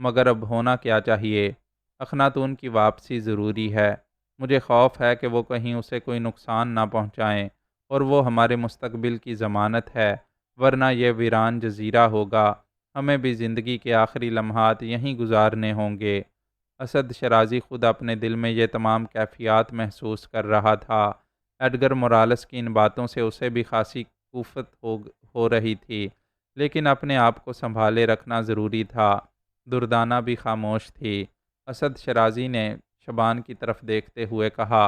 مگر اب ہونا کیا چاہیے؟ اخناتون کی واپسی ضروری ہے۔ مجھے خوف ہے کہ وہ کہیں اسے کوئی نقصان نہ پہنچائیں، اور وہ ہمارے مستقبل کی ضمانت ہے، ورنہ یہ ویران جزیرہ ہوگا۔ ہمیں بھی زندگی کے آخری لمحات یہیں گزارنے ہوں گے۔ اسد شرازی خود اپنے دل میں یہ تمام کیفیات محسوس کر رہا تھا۔ ایڈگر مورالس کی ان باتوں سے اسے بھی خاصی کوفت ہو رہی تھی، لیکن اپنے آپ کو سنبھالے رکھنا ضروری تھا۔ دردانہ بھی خاموش تھی۔ اسد شرازی نے شبان کی طرف دیکھتے ہوئے کہا،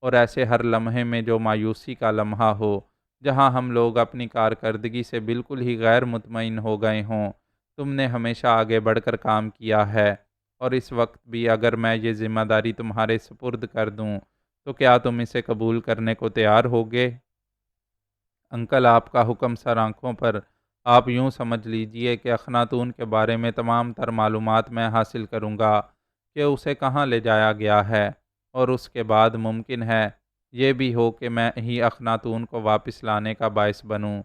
اور ایسے ہر لمحے میں جو مایوسی کا لمحہ ہو، جہاں ہم لوگ اپنی کارکردگی سے بالکل ہی غیر مطمئن ہو گئے ہوں، تم نے ہمیشہ آگے بڑھ کر کام کیا ہے، اور اس وقت بھی اگر میں یہ ذمہ داری تمہارے سپرد کر دوں تو کیا تم اسے قبول کرنے کو تیار ہوگے؟ انکل، آپ کا حکم سر آنکھوں پر۔ آپ یوں سمجھ لیجئے کہ اخناتون کے بارے میں تمام تر معلومات میں حاصل کروں گا کہ اسے کہاں لے جایا گیا ہے، اور اس کے بعد ممکن ہے یہ بھی ہو کہ میں ہی اخناتون کو واپس لانے کا باعث بنوں،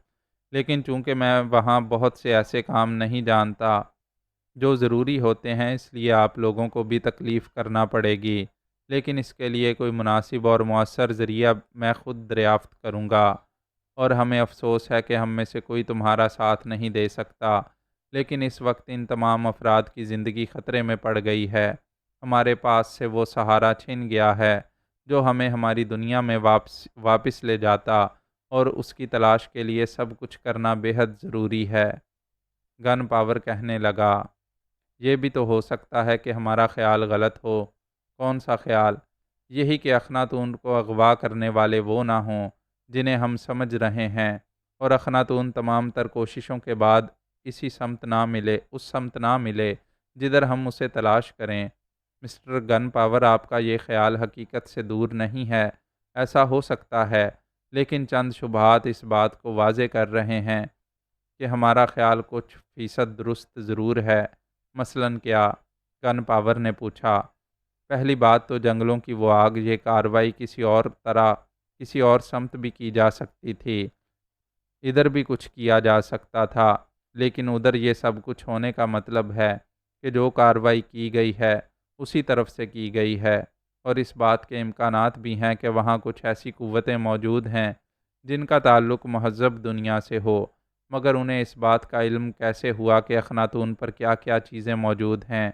لیکن چونکہ میں وہاں بہت سے ایسے کام نہیں جانتا جو ضروری ہوتے ہیں، اس لیے آپ لوگوں کو بھی تکلیف کرنا پڑے گی، لیکن اس کے لیے کوئی مناسب اور مؤثر ذریعہ میں خود دریافت کروں گا، اور ہمیں افسوس ہے کہ ہم میں سے کوئی تمہارا ساتھ نہیں دے سکتا، لیکن اس وقت ان تمام افراد کی زندگی خطرے میں پڑ گئی ہے۔ ہمارے پاس سے وہ سہارا چھن گیا ہے جو ہمیں ہماری دنیا میں واپس لے جاتا، اور اس کی تلاش کے لیے سب کچھ کرنا بے حد ضروری ہے۔ گن پاور کہنے لگا، یہ بھی تو ہو سکتا ہے کہ ہمارا خیال غلط ہو۔ کون سا خیال؟ یہی کہ اخناتون کو اغوا کرنے والے وہ نہ ہوں جنہیں ہم سمجھ رہے ہیں، اور اخناتون تمام تر کوششوں کے بعد اس سمت نہ ملے جدھر ہم اسے تلاش کریں۔ مسٹر گن پاور، آپ کا یہ خیال حقیقت سے دور نہیں ہے۔ ایسا ہو سکتا ہے، لیکن چند شبہات اس بات کو واضح کر رہے ہیں کہ ہمارا خیال کچھ فیصد درست ضرور ہے۔ مثلاً کیا؟ گن پاور نے پوچھا۔ پہلی بات تو جنگلوں کی وہ آگ، یہ کارروائی کسی اور طرح کسی اور سمت بھی کی جا سکتی تھی۔ ادھر بھی کچھ کیا جا سکتا تھا، لیکن ادھر یہ سب کچھ ہونے کا مطلب ہے کہ جو کارروائی کی گئی ہے اسی طرف سے کی گئی ہے، اور اس بات کے امکانات بھی ہیں کہ وہاں کچھ ایسی قوتیں موجود ہیں جن کا تعلق مہذب دنیا سے ہو، مگر انہیں اس بات کا علم کیسے ہوا کہ اخناتون پر کیا کیا چیزیں موجود ہیں؟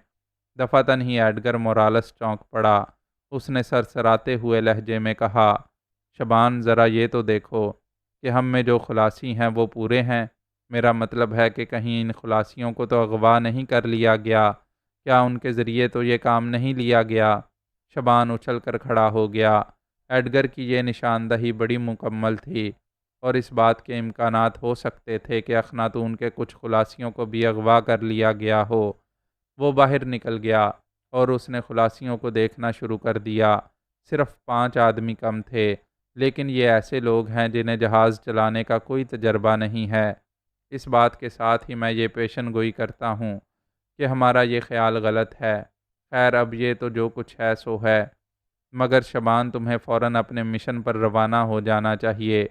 دفعتاً ہی ایڈگر مورالس چونک پڑا۔ اس نے سرسراتے ہوئے لہجے میں کہا، شبان، ذرا یہ تو دیکھو کہ ہم میں جو خلاصی ہیں وہ پورے ہیں۔ میرا مطلب ہے کہ کہیں ان خلاصیوں کو تو اغوا نہیں کر لیا گیا؟ کیا ان کے ذریعے تو یہ کام نہیں لیا گیا؟ شبان اچھل کر کھڑا ہو گیا۔ ایڈگر کی یہ نشاندہی بڑی مکمل تھی، اور اس بات کے امکانات ہو سکتے تھے کہ اخناتون کے کچھ خلاصیوں کو بھی اغوا کر لیا گیا ہو۔ وہ باہر نکل گیا اور اس نے خلاصیوں کو دیکھنا شروع کر دیا۔ صرف 5 آدمی کم تھے، لیکن یہ ایسے لوگ ہیں جنہیں جہاز چلانے کا کوئی تجربہ نہیں ہے۔ اس بات کے ساتھ ہی میں یہ پیشن گوئی کرتا ہوں کہ ہمارا یہ خیال غلط ہے۔ خیر اب یہ تو جو کچھ ہے سو ہے، مگر شبان تمہیں فوراً اپنے مشن پر روانہ ہو جانا چاہیے۔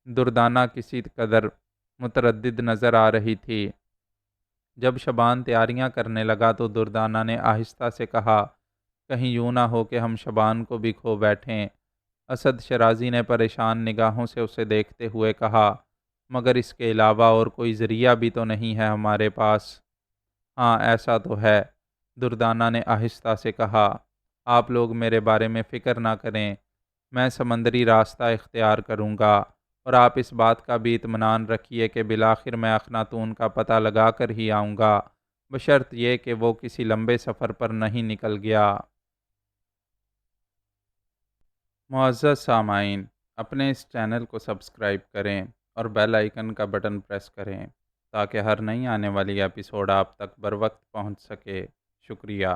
دردانہ کسی قدر متردد نظر آ رہی تھی۔ جب شبان تیاریاں کرنے لگا تو دردانہ نے آہستہ سے کہا، کہیں یوں نہ ہو کہ ہم شبان کو بھی کھو بیٹھیں۔ اسد شرازی نے پریشان نگاہوں سے اسے دیکھتے ہوئے کہا، مگر اس کے علاوہ اور کوئی ذریعہ بھی تو نہیں ہے ہمارے پاس؟ ہاں ایسا تو ہے، دردانہ نے آہستہ سے کہا، آپ لوگ میرے بارے میں فکر نہ کریں، میں سمندری راستہ اختیار کروں گا، اور آپ اس بات کا بھی اطمینان رکھیے کہ بالآخر میں اخناتون کا پتہ لگا کر ہی آؤں گا، بشرط یہ کہ وہ کسی لمبے سفر پر نہیں نکل گیا۔ معزز سامعین، اپنے اس چینل کو سبسکرائب کریں اور بیل آئیکن کا بٹن پریس کریں تاکہ ہر نئی آنے والی ایپیسوڈ آپ تک بروقت پہنچ سکے۔ شکریہ۔